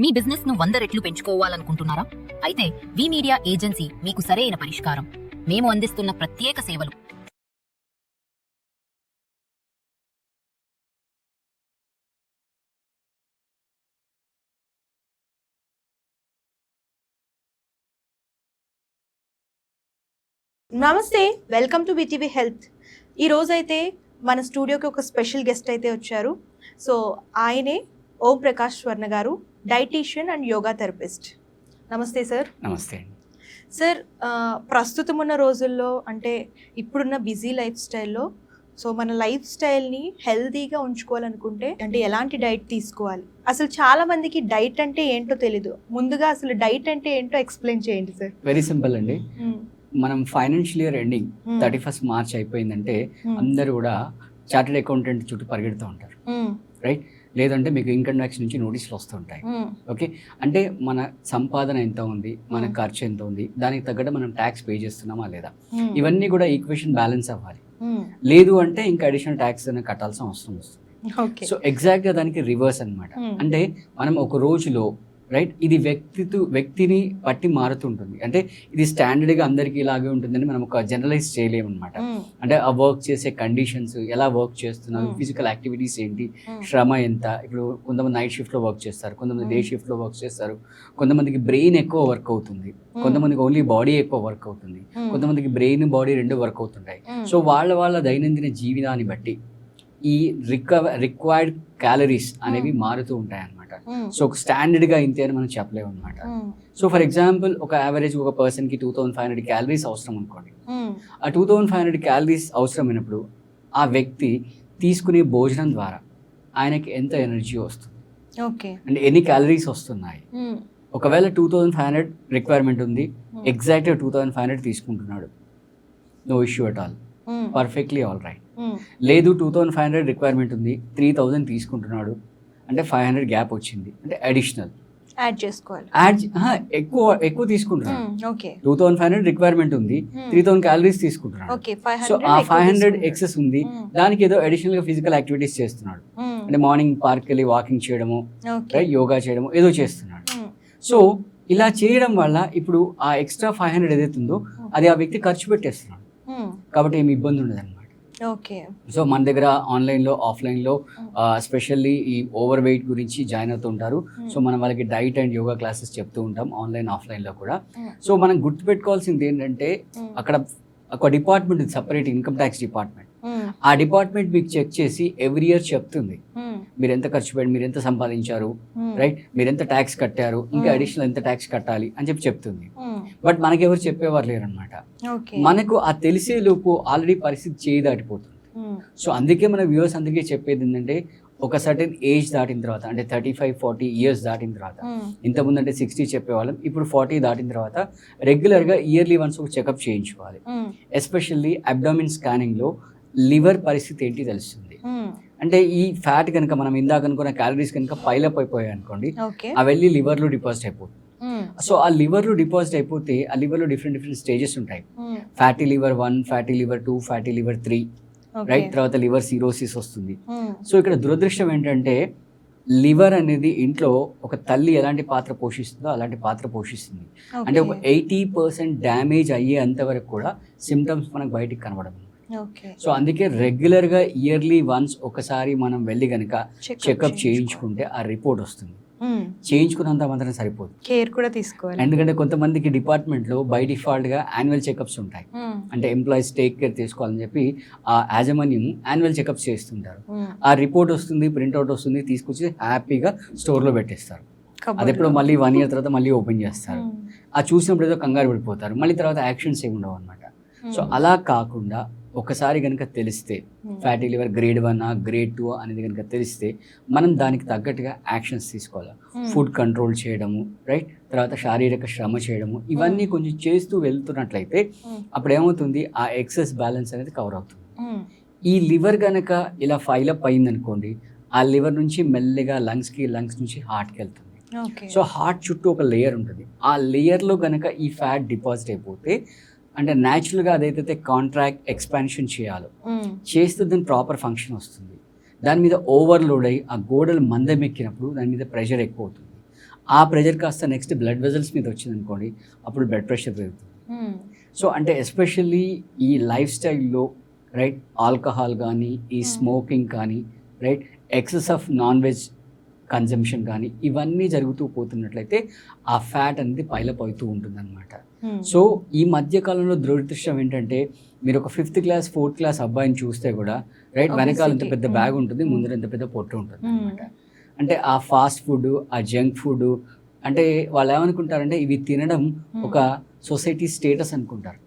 మీ business ను 100 రెట్లు పెంచుకోవాలనుకుంటున్నారా? అయితే వి మీడియా ఏజెన్సీ మీకు సరైన పరిష్కారం. మేము అందిస్తున్న ప్రత్యేక సేవలు. నమస్తే, వెల్కమ్ టు విటీవీ హెల్త్. ఈరోజైతే మన స్టూడియోకి ఒక స్పెషల్ గెస్ట్ అయితే వచ్చారు. సో ఆయనే ఓం ప్రకాష్ స్వర్ణ గారు, డైటీషియన్ అండ్ యోగా థెరపిస్ట్. నమస్తే సార్. నమస్తే సార్, ప్రస్తుతం ఉన్న రోజుల్లో అంటే ఇప్పుడున్న బిజీ లైఫ్ స్టైల్లో సో మన లైఫ్ స్టైల్ని హెల్తీగా ఉంచుకోవాలనుకుంటే అంటే ఎలాంటి డైట్ తీసుకోవాలి? అసలు చాలా మందికి డైట్ అంటే ఏంటో తెలీదు. ముందుగా అసలు డైట్ అంటే ఏంటో ఎక్స్ప్లెయిన్ చేయండి సార్. వెరీ సింపుల్ అండి. మనం financial year ending 31st March అయిపోయిందంటే అందరూ కూడా చార్టెడ్ అకౌంటెంట్ చుట్టూ పరిగెడుతూ ఉంటారు, రైట్? లేదంటే మీకు ఇన్కమ్ ట్యాక్స్ నుంచి నోటీసులు వస్తుంటాయి. ఓకే, అంటే మన సంపాదన ఎంత ఉంది, మన ఖర్చు ఎంత ఉంది, దానికి తగ్గట్టు మనం ట్యాక్స్ పే చేస్తున్నామా లేదా, ఇవన్నీ కూడా ఈక్వేషన్ బ్యాలెన్స్ అవ్వాలి. లేదు అంటే ఇంకా అడిషనల్ ట్యాక్స్ కట్టాల్సిన అవసరం వస్తుంది. సో ఎగ్జాక్ట్గా దానికి రివర్స్ అనమాట. అంటే మనం ఒక రోజులో రైట్ ఇది వ్యక్తిని బట్టి మారుతుంటుంది. అంటే ఇది స్టాండర్డ్గా అందరికీ ఇలాగే ఉంటుందని మనం ఒక జనరలైజ్ చేయలేము అనమాట. అంటే ఆ వర్క్ చేసే కండిషన్స్, ఎలా వర్క్ చేస్తున్నారు, ఫిజికల్ యాక్టివిటీస్ ఏంటి, శ్రమ ఎంత. ఇప్పుడు కొంతమంది నైట్ షిఫ్ట్లో వర్క్ చేస్తారు, కొంతమంది డే షిఫ్ట్లో వర్క్ చేస్తారు, కొంతమందికి బ్రెయిన్ ఎక్కువ వర్క్ అవుతుంది, కొంతమందికి ఓన్లీ బాడీ ఎక్కువ వర్క్ అవుతుంది, కొంతమందికి బ్రెయిన్ బాడీ రెండు వర్క్ అవుతుంటాయి. సో వాళ్ళ దైనందిన జీవితాన్ని బట్టి ఈ రిక్వైర్డ్ క్యాలరీస్ అనేవి మారుతూ ఉంటాయి అన్నమాట. సో ఒక స్టాండర్డ్గా ఇంతే అని మనం చెప్పలేము అనమాట. సో ఫర్ ఎగ్జాంపుల్ ఒక యావరేజ్ ఒక పర్సన్కి 2500 క్యాలరీస్ అవసరం అనుకోండి. ఆ 2500 క్యాలరీస్ అవసరమైనప్పుడు ఆ వ్యక్తి తీసుకునే భోజనం ద్వారా ఆయనకి ఎంత ఎనర్జీ వస్తుంది, అంటే ఎన్ని క్యాలరీస్ వస్తున్నాయి. ఒకవేళ 2500 రిక్వైర్మెంట్ ఉంది, ఎగ్జాక్ట్గా 2500 తీసుకుంటున్నాడు, no issue at all, perfectly all right. లేదు 2500 రిక్వైర్మెంట్ ఉంది, 3000 తీసుకుంటున్నాడు అంటే 500 గ్యాప్ వచ్చింది, అంటే అడిషనల్ యాడ్ చేసుకోవాలి. ఎక్కువ తీసుకుంటున్నాడు. 2500 రిక్వైర్మెంట్ ఉంది, 3000 క్యాలరీస్ తీసుకుంటున్నాడు. సో ఆ 500 ఎక్సెస్ ఉంది, దానికి ఏదో అడిషనల్ గా ఫిజికల్ యాక్టివిటీస్ చేస్తున్నాడు. అంటే మార్నింగ్ పార్క్ వెళ్ళి వాకింగ్ చేయడము, యోగా చేయడము, ఏదో చేస్తున్నాడు. సో ఇలా చేయడం వల్ల ఇప్పుడు ఆ ఎక్స్ట్రా 500 ఏదైతే ఉందో అది ఆ వ్యక్తి ఖర్చు పెట్టేస్తున్నాడు. కాబట్టి ఏమి ఇబ్బంది ఉండదు అనమాట. సో మన దగ్గర ఆన్లైన్లో ఆఫ్లైన్లో స్పెషల్లీ ఈ ఓవర్ వెయిట్ గురించి జాయిన్ అవుతూ ఉంటారు. సో మనం వాళ్ళకి డైట్ అండ్ యోగా క్లాసెస్ చెప్తూ ఉంటాం ఆన్లైన్ ఆఫ్లైన్లో కూడా. సో మనం గుర్తుపెట్టుకోవాల్సింది ఏంటంటే అక్కడ ఒక డిపార్ట్మెంట్ ఉంది, సపరేట్ ఇన్కమ్ ట్యాక్స్ డిపార్ట్మెంట్. ఆ డిపార్ట్మెంట్ మీకు చెక్ చేసి ఎవ్రీ ఇయర్ చెప్తుంది మీరు ఎంత ఖర్చు పెట్టి, మీరు ఎంత సంపాదించారు, రైట్, మీరు ఎంత ట్యాక్స్ కట్టారు, ఇంకా అడిషనల్ ఎంత ట్యాక్స్ కట్టాలి అని చెప్తుంది. బట్ మనకెవరు చెప్పేవారు లేరు అనమాట. మనకు ఆ తెలిసే లోపు ఆల్రెడీ పరిస్థితి చేయి దాటిపోతుంది. సో అందుకే మన వ్యూవర్స్ అందుకే చెప్పేది ఏంటంటే ఒక సర్టెన్ ఏజ్ దాటిన తర్వాత, అంటే 35-40 ఇయర్స్ దాటిన తర్వాత, ఇంతకుముందు అంటే 60 చెప్పేవాళ్ళం, ఇప్పుడు 40 దాటిన తర్వాత రెగ్యులర్గా ఇయర్లీ వన్స్ ఒక చెకప్ చేయించుకోవాలి. ఎస్పెషల్లీ అబ్డామిన్ స్కానింగ్లో లివర్ పరిస్థితి ఏంటి తెలుస్తుంది. అంటే ఈ ఫ్యాట్ కనుక మనం ఇందాక అనుకున్న క్యాలరీస్ కనుక పైలప్ అయిపోయాయి అనుకోండి, అవి వెళ్ళి లివర్లో డిపాజిట్ అయిపోతుంది. సో ఆ లివర్లో డిపాజిట్ అయిపోతే ఆ లివర్లో డిఫరెంట్ స్టేజెస్ ఉంటాయి. Fatty liver 1, fatty liver 2, fatty liver 3, right. తర్వాత లివర్ సిరోసిస్ వస్తుంది. సో ఇక్కడ దురదృష్టం ఏంటంటే లివర్ అనేది ఇంట్లో ఒక తల్లి ఎలాంటి పాత్ర పోషిస్తుందో అలాంటి పాత్ర పోషిస్తుంది. అంటే ఒక 80% డ్యామేజ్ అయ్యేంత వరకు కూడా సిమ్టమ్స్ మనకు బయటికి కనబడదు. సో అందుకే రెగ్యులర్గా ఇయర్లీ వన్స్ ఒకసారి మనం వెళ్ళి కనుక చెకప్ చేయించుకుంటే ఆ రిపోర్ట్ వస్తుంది. చేయించుకున్నంత మాత్రం సరిపోదు, కేర్ కూడా తీసుకోవాలి. ఎందుకంటే కొంతమందికి డిపార్ట్మెంట్లో బై డిఫాల్ట్గా యాన్యువల్ చెకప్స్ ఉంటాయి. అంటే ఎంప్లాయీస్ టేక్ కేర్ తీసుకోవాలని చెప్పి ఆ యాజమాన్యం యాన్యువల్ చెకప్స్ చేస్తుంటారు. ఆ రిపోర్ట్ వస్తుంది, ప్రింట్అవుట్ వస్తుంది, తీసుకొచ్చి హ్యాపీగా స్టోర్లో పెట్టేస్తారు. అది ఎప్పుడు మళ్ళీ 1 year తర్వాత మళ్ళీ ఓపెన్ చేస్తారు. ఆ చూసినప్పుడు ఏదో కంగారు పడిపోతారు, మళ్ళీ తర్వాత యాక్షన్స్ ఏమి ఉండవు అనమాట. సో అలా కాకుండా ఒకసారి కనుక తెలిస్తే ఫ్యాటీ లివర్ గ్రేడ్ 1 గ్రేడ్ 2 అనేది కనుక తెలిస్తే మనం దానికి తగ్గట్టుగా యాక్షన్స్ తీసుకోవాలి. ఫుడ్ కంట్రోల్ చేయడము, రైట్, తర్వాత శారీరక శ్రమ చేయడము, ఇవన్నీ కొంచెం చేస్తూ వెళ్తున్నట్లయితే అప్పుడు ఏమవుతుంది, ఆ ఎక్సెస్ బ్యాలెన్స్ అనేది కవర్ అవుతుంది. ఈ లివర్ కనుక ఇలా ఫైలప్ అయింది అనుకోండి, ఆ లివర్ నుంచి మెల్లగా లంగ్స్ నుంచి హార్ట్కి వెళ్తుంది. సో హార్ట్ చుట్టూ ఒక లేయర్ ఉంటుంది. ఆ లేయర్లో కనుక ఈ ఫ్యాట్ డిపాజిట్ అయిపోతే అంటే న్యాచురల్గా అదైతే కాంట్రాక్ట్ ఎక్స్పాన్షన్ చేయాలో చేస్తే దాని ప్రాపర్ ఫంక్షన్ వస్తుంది. దాని మీద ఓవర్లోడ్ అయ్యి ఆ గోడలు మందమెక్కినప్పుడు దాని మీద ప్రెషర్ ఎక్కువ అవుతుంది. ఆ ప్రెషర్ కాస్త నెక్స్ట్ బ్లడ్ వెజల్స్ మీద వచ్చింది అనుకోండి, అప్పుడు బ్లడ్ ప్రెషర్ పెరుగుతుంది. సో అంటే ఎస్పెషల్లీ ఈ లైఫ్ స్టైల్లో రైట్, ఆల్కహాల్ కానీ, ఈ స్మోకింగ్ కానీ, right, excess of non veg consumption కానీ, ఇవన్నీ జరుగుతూ పోతున్నట్లయితే ఆ ఫ్యాట్ అనేది పైలప్ అవుతూ ఉంటుంది అనమాట. సో ఈ మధ్య కాలంలో దురదృష్టం ఏంటంటే, మీరు ఒక 5th క్లాస్ 4th క్లాస్ అబ్బాయిని చూస్తే కూడా రైట్, వెనకాల ఎంత పెద్ద బ్యాగ్ ఉంటుంది, ముందర ఎంత పెద్ద పొట్టు ఉంటుంది అనమాట. అంటే ఆ ఫాస్ట్ ఫుడ్, ఆ జంక్ ఫుడ్, అంటే వాళ్ళు ఏమనుకుంటారంటే ఇవి తినడం ఒక సొసైటీ స్టేటస్ అనుకుంటారు,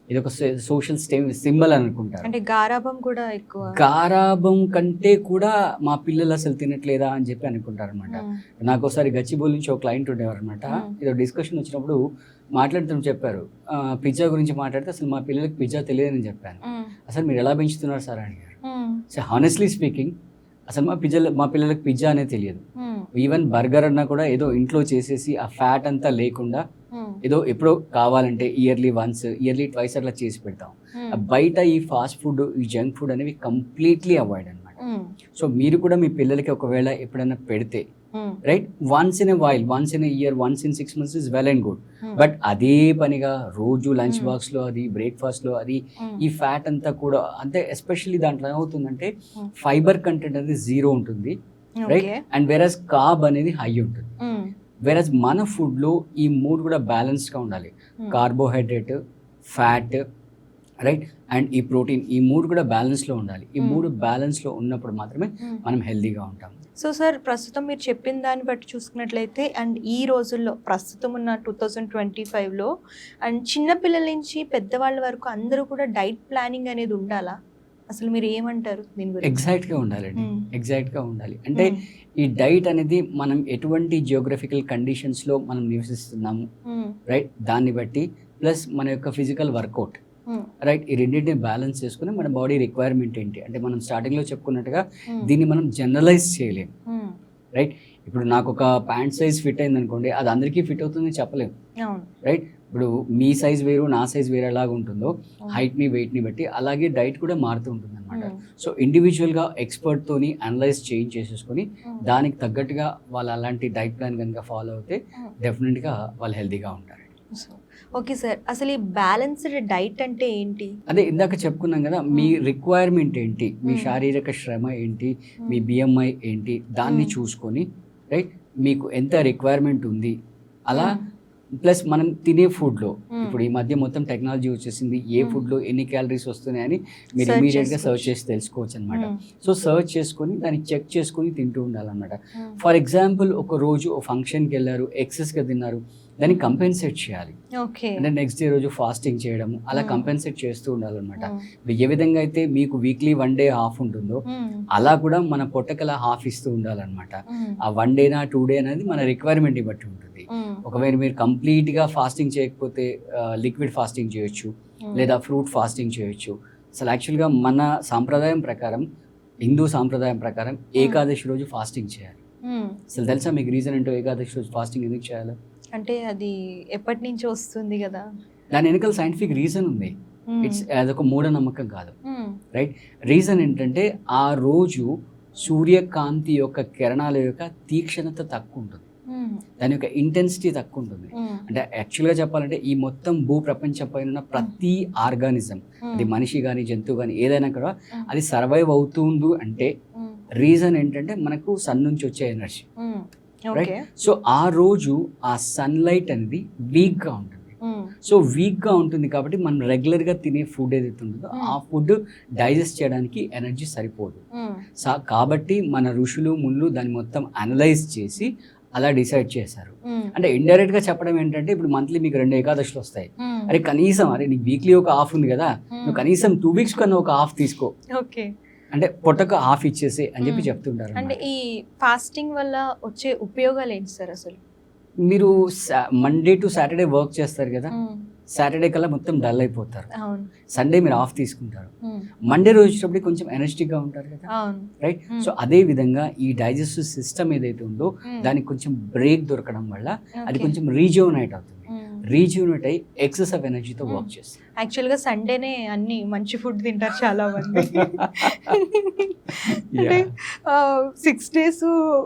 ఇది ఒక సోషల్ సింబల్ అని అనుకుంటారు. అంటే గారాబం కూడా ఎక్కువ, గారాబం కంటే కూడా మా పిల్లలు అసలు తినట్లేదా అని చెప్పి అనుకుంటారు అనమాట. నాకు ఒకసారి గచ్చిబౌలి నుంచి ఒక క్లయింట్ ఉండేవారు అనమాట. ఏదో డిస్కషన్ వచ్చినప్పుడు మాట్లాడుతూ చెప్పారు, పిజ్జా గురించి మాట్లాడితే అసలు మా పిల్లలకి పిజ్జా తెలియదని చెప్పాను. అసలు మీరు ఎలా పెంచుతున్నారు సార్ అని అడిగారు. సో హానెస్ట్లీ స్పీకింగ్ అసలు మా పిల్లలకి పిజ్జా అనేది తెలియదు. ఈవెన్ బర్గర్ అన్నా కూడా ఏదో ఇంట్లో చేసేసి ఆ ఫ్యాట్ అంతా లేకుండా ఏదో ఎప్పుడో కావాలంటే ఇయర్లీ వన్స్, ఇయర్లీ ట్వైస్ అట్లా చేసి పెడతాం. బయట ఈ ఫాస్ట్ ఫుడ్, ఈ జంక్ ఫుడ్ అనేవి కంప్లీట్లీ అవాయిడ్ అనమాట. సో మీరు కూడా మీ పిల్లలకి ఒకవేళ ఎప్పుడైనా పెడితే right, once in a while, once in a year, once in 6 months is well and good. But అదే పనిగా రోజు లంచ్ బాక్స్ లో అది, బ్రేక్ఫాస్ట్ లో అది, ఈ ఫ్యాట్ అంతా కూడా అంటే ఎస్పెషల్లీ దాంట్లో ఏమవుతుందంటే ఫైబర్ కంటెంట్ అనేది 0 ఉంటుంది రైట్, అండ్ వెరస్ కార్బ్ అనేది హై ఉంటుంది. వెరస్ మన ఫుడ్ లో ఈ 3 కూడా బ్యాలెన్స్డ్ గా ఉండాలి. కార్బోహైడ్రేట్, ఫ్యాట్ రైట్, అండ్ ఈ ప్రోటీన్, ఈ 3 కూడా బ్యాలెన్స్ లో ఉండాలి. ఈ 3 బ్యాలెన్స్ లో ఉన్నప్పుడు మాత్రమే మనం హెల్దీగా ఉంటాం. సో సార్, ప్రస్తుతం మీరు చెప్పిన దాన్ని బట్టి చూసుకున్నట్లయితే, అండ్ ఈ రోజుల్లో ప్రస్తుతం ఉన్న 2025లో అండ్ చిన్నపిల్లల నుంచి పెద్దవాళ్ళ వరకు అందరూ కూడా డైట్ ప్లానింగ్ అనేది ఉండాలా? అసలు మీరు ఏమంటారు దీని గురించి? ఎగ్జాక్ట్గా ఉండాలండి, ఎగ్జాక్ట్గా ఉండాలి. అంటే ఈ డైట్ అనేది మనం ఎటువంటి జియోగ్రఫికల్ కండిషన్స్లో మనం నివసిస్తున్నాము రైట్, దాన్ని బట్టి ప్లస్ మన యొక్క ఫిజికల్ వర్కౌట్ రైట్, ఈ రెండింటిని బ్యాలెన్స్ చేసుకుని మన బాడీ రిక్వైర్మెంట్ ఏంటి అంటే, మనం స్టార్టింగ్లో చెప్పుకున్నట్టుగా దీన్ని మనం జనరలైజ్ చేయలేము రైట్. ఇప్పుడు నాకు ఒక ప్యాంట్ సైజ్ ఫిట్ అయింది అనుకోండి, అది అందరికీ ఫిట్ అవుతుందని చెప్పలేము రైట్. ఇప్పుడు మీ సైజ్ వేరు, నా సైజ్ వేరే ఎలాగ ఉంటుందో హైట్ని, వెయిట్ని బట్టి, అలాగే డైట్ కూడా మారుతూ ఉంటుంది అనమాట. సో ఇండివిజువల్గా ఎక్స్పర్ట్తోని అనలైజ్ చేసేసుకొని దానికి తగ్గట్టుగా వాళ్ళు అలాంటి డైట్ ప్లాన్ కనుక ఫాలో అవుతే డెఫినెట్గా వాళ్ళు హెల్తీగా ఉంటారు. ఓకే సార్, అసలు ఈ బ్యాలెన్స్డ్ డైట్ అంటే ఏంటి? అదే ఇందాక చెప్పుకున్నాం కదా, మీ రిక్వైర్మెంట్ ఏంటి, మీ శారీరక శ్రమ ఏంటి, మీ BMI ఏంటి, దాన్ని చూసుకొని రైట్, మీకు ఎంత రిక్వైర్మెంట్ ఉంది అలా, ప్లస్ మనం తినే ఫుడ్లో ఇప్పుడు ఈ మధ్య మొత్తం టెక్నాలజీ వచ్చేసింది, ఏ ఫుడ్లో ఎన్ని క్యాలరీస్ వస్తున్నాయని మీరు ఇమీడియట్గా సర్చ్ చేసి తెలుసుకోవచ్చు అనమాట. సో సర్చ్ చేసుకొని దాన్ని చెక్ చేసుకొని తింటూ ఉండాలన్నమాట. ఫర్ ఎగ్జాంపుల్, ఒక రోజు ఫంక్షన్కి వెళ్ళారు, ఎక్సెస్గా తిన్నారు, దాన్ని కంపెన్సేట్ చేయాలి. అంటే నెక్స్ట్ డే రోజు ఫాస్టింగ్ చేయడం, అలా కంపెన్సేట్ చేస్తూ ఉండాలన్నమాట. ఏ విధంగా అయితే మీకు వీక్లీ 1 day హాఫ్ ఉంటుందో అలా కూడా మన పొట్టకల హాఫ్ ఇస్తూ ఉండాలన్నమాట. ఆ 1 day 2 day అనేది మన రిక్వైర్మెంట్ బట్టి ఉంటుంది. ఒకవేళ మీరు కంప్లీట్గా ఫాస్టింగ్ చేయకపోతే లిక్విడ్ ఫాస్టింగ్ చేయొచ్చు, లేదా ఫ్రూట్ ఫాస్టింగ్ చేయొచ్చు. అసలు యాక్చువల్గా మన సాంప్రదాయం ప్రకారం, హిందూ సాంప్రదాయం ప్రకారం ఏకాదశి రోజు ఫాస్టింగ్ చేయాలి. అసలు తెలుసా మీకు రీజన్ ఏంటో ఏకాదశి రోజు ఫాస్టింగ్ ఎందుకు చేయాలి? అంటే అది ఎప్పటి నుంచి వస్తుంది కదా, దాని వెనకాల సైంటిఫిక్ రీజన్ ఉంది. ఇట్స్ అదొక మూఢనమ్మకం కాదు రైట్. రీజన్ ఏంటంటే ఆ రోజు సూర్యకాంతి యొక్క కిరణాల యొక్క తీక్షణత తక్కువ ఉంటుంది, దాని యొక్క ఇంటెన్సిటీ తక్కువ ఉంటుంది. అంటే యాక్చువల్గా చెప్పాలంటే ఈ మొత్తం భూ ప్రపంచం పైన ఉన్న ప్రతి ఆర్గానిజం, అది మనిషి కానీ జంతువు కానీ ఏదైనా కూడా అది సర్వైవ్ అవుతుంది అంటే రీజన్ ఏంటంటే మనకు సన్ నుంచి వచ్చే ఎనర్జీ రైట్. సో ఆ రోజు ఆ సన్లైట్ అనేది వీక్గా ఉంటుంది. సో వీక్గా ఉంటుంది కాబట్టి మనం రెగ్యులర్గా తినే ఫుడ్ ఏదైతే ఉంటుందో ఆ ఫుడ్ డైజెస్ట్ చేయడానికి ఎనర్జీ సరిపోదు. కాబట్టి మన ఋషులు ముళ్ళు దాన్ని మొత్తం అనలైజ్ చేసి అలా డిసైడ్ చేశారు. అంటే ఇండైరెక్ట్ గా చెప్పడం ఏంటంటే, ఇప్పుడు మంత్లీ మీకు 2 ఏకాదశులు వస్తాయి, అరే కనీసం నీకు వీక్లీ ఒక హాఫ్ ఉంది కదా, నువ్వు కనీసం 2 weeks కన్నా ఒక హాఫ్ తీసుకో, అంటే పొట్టకు హాఫ్ ఇచ్చేసి అని చెప్పి చెప్తుంటారు. అంటే ఈ ఫాస్టింగ్ వల్ల వచ్చే ఉపయోగాలు ఏంటి సార్? అసలు మీరు మండే టు సాటర్డే వర్క్ చేస్తారు కదా, సాటర్డే కల్లా మొత్తం డల్ అయిపోతారు, సండే మీరు ఆఫ్ తీసుకుంటారు, మండే రోజు వచ్చినప్పుడు కొంచెం ఎనర్జెటిక్ గా ఉంటారు కదా రైట్. సో అదే విధంగా ఈ డైజెస్టివ్ సిస్టమ్ ఏదైతే ఉందో దానికి కొంచెం బ్రేక్ దొరకడం వల్ల అది కొంచెం రీజోనైట్ అవుతుంది. రీజ్యూనేట్ అయ్యి ఎక్సెస్ ఆఫ్ ఎనర్జీతో వర్క్ చేస్తారు. యాక్చువల్గా సండేనే అన్ని మంచి ఫుడ్ తింటారు చాలా మంది. అంటే 6 days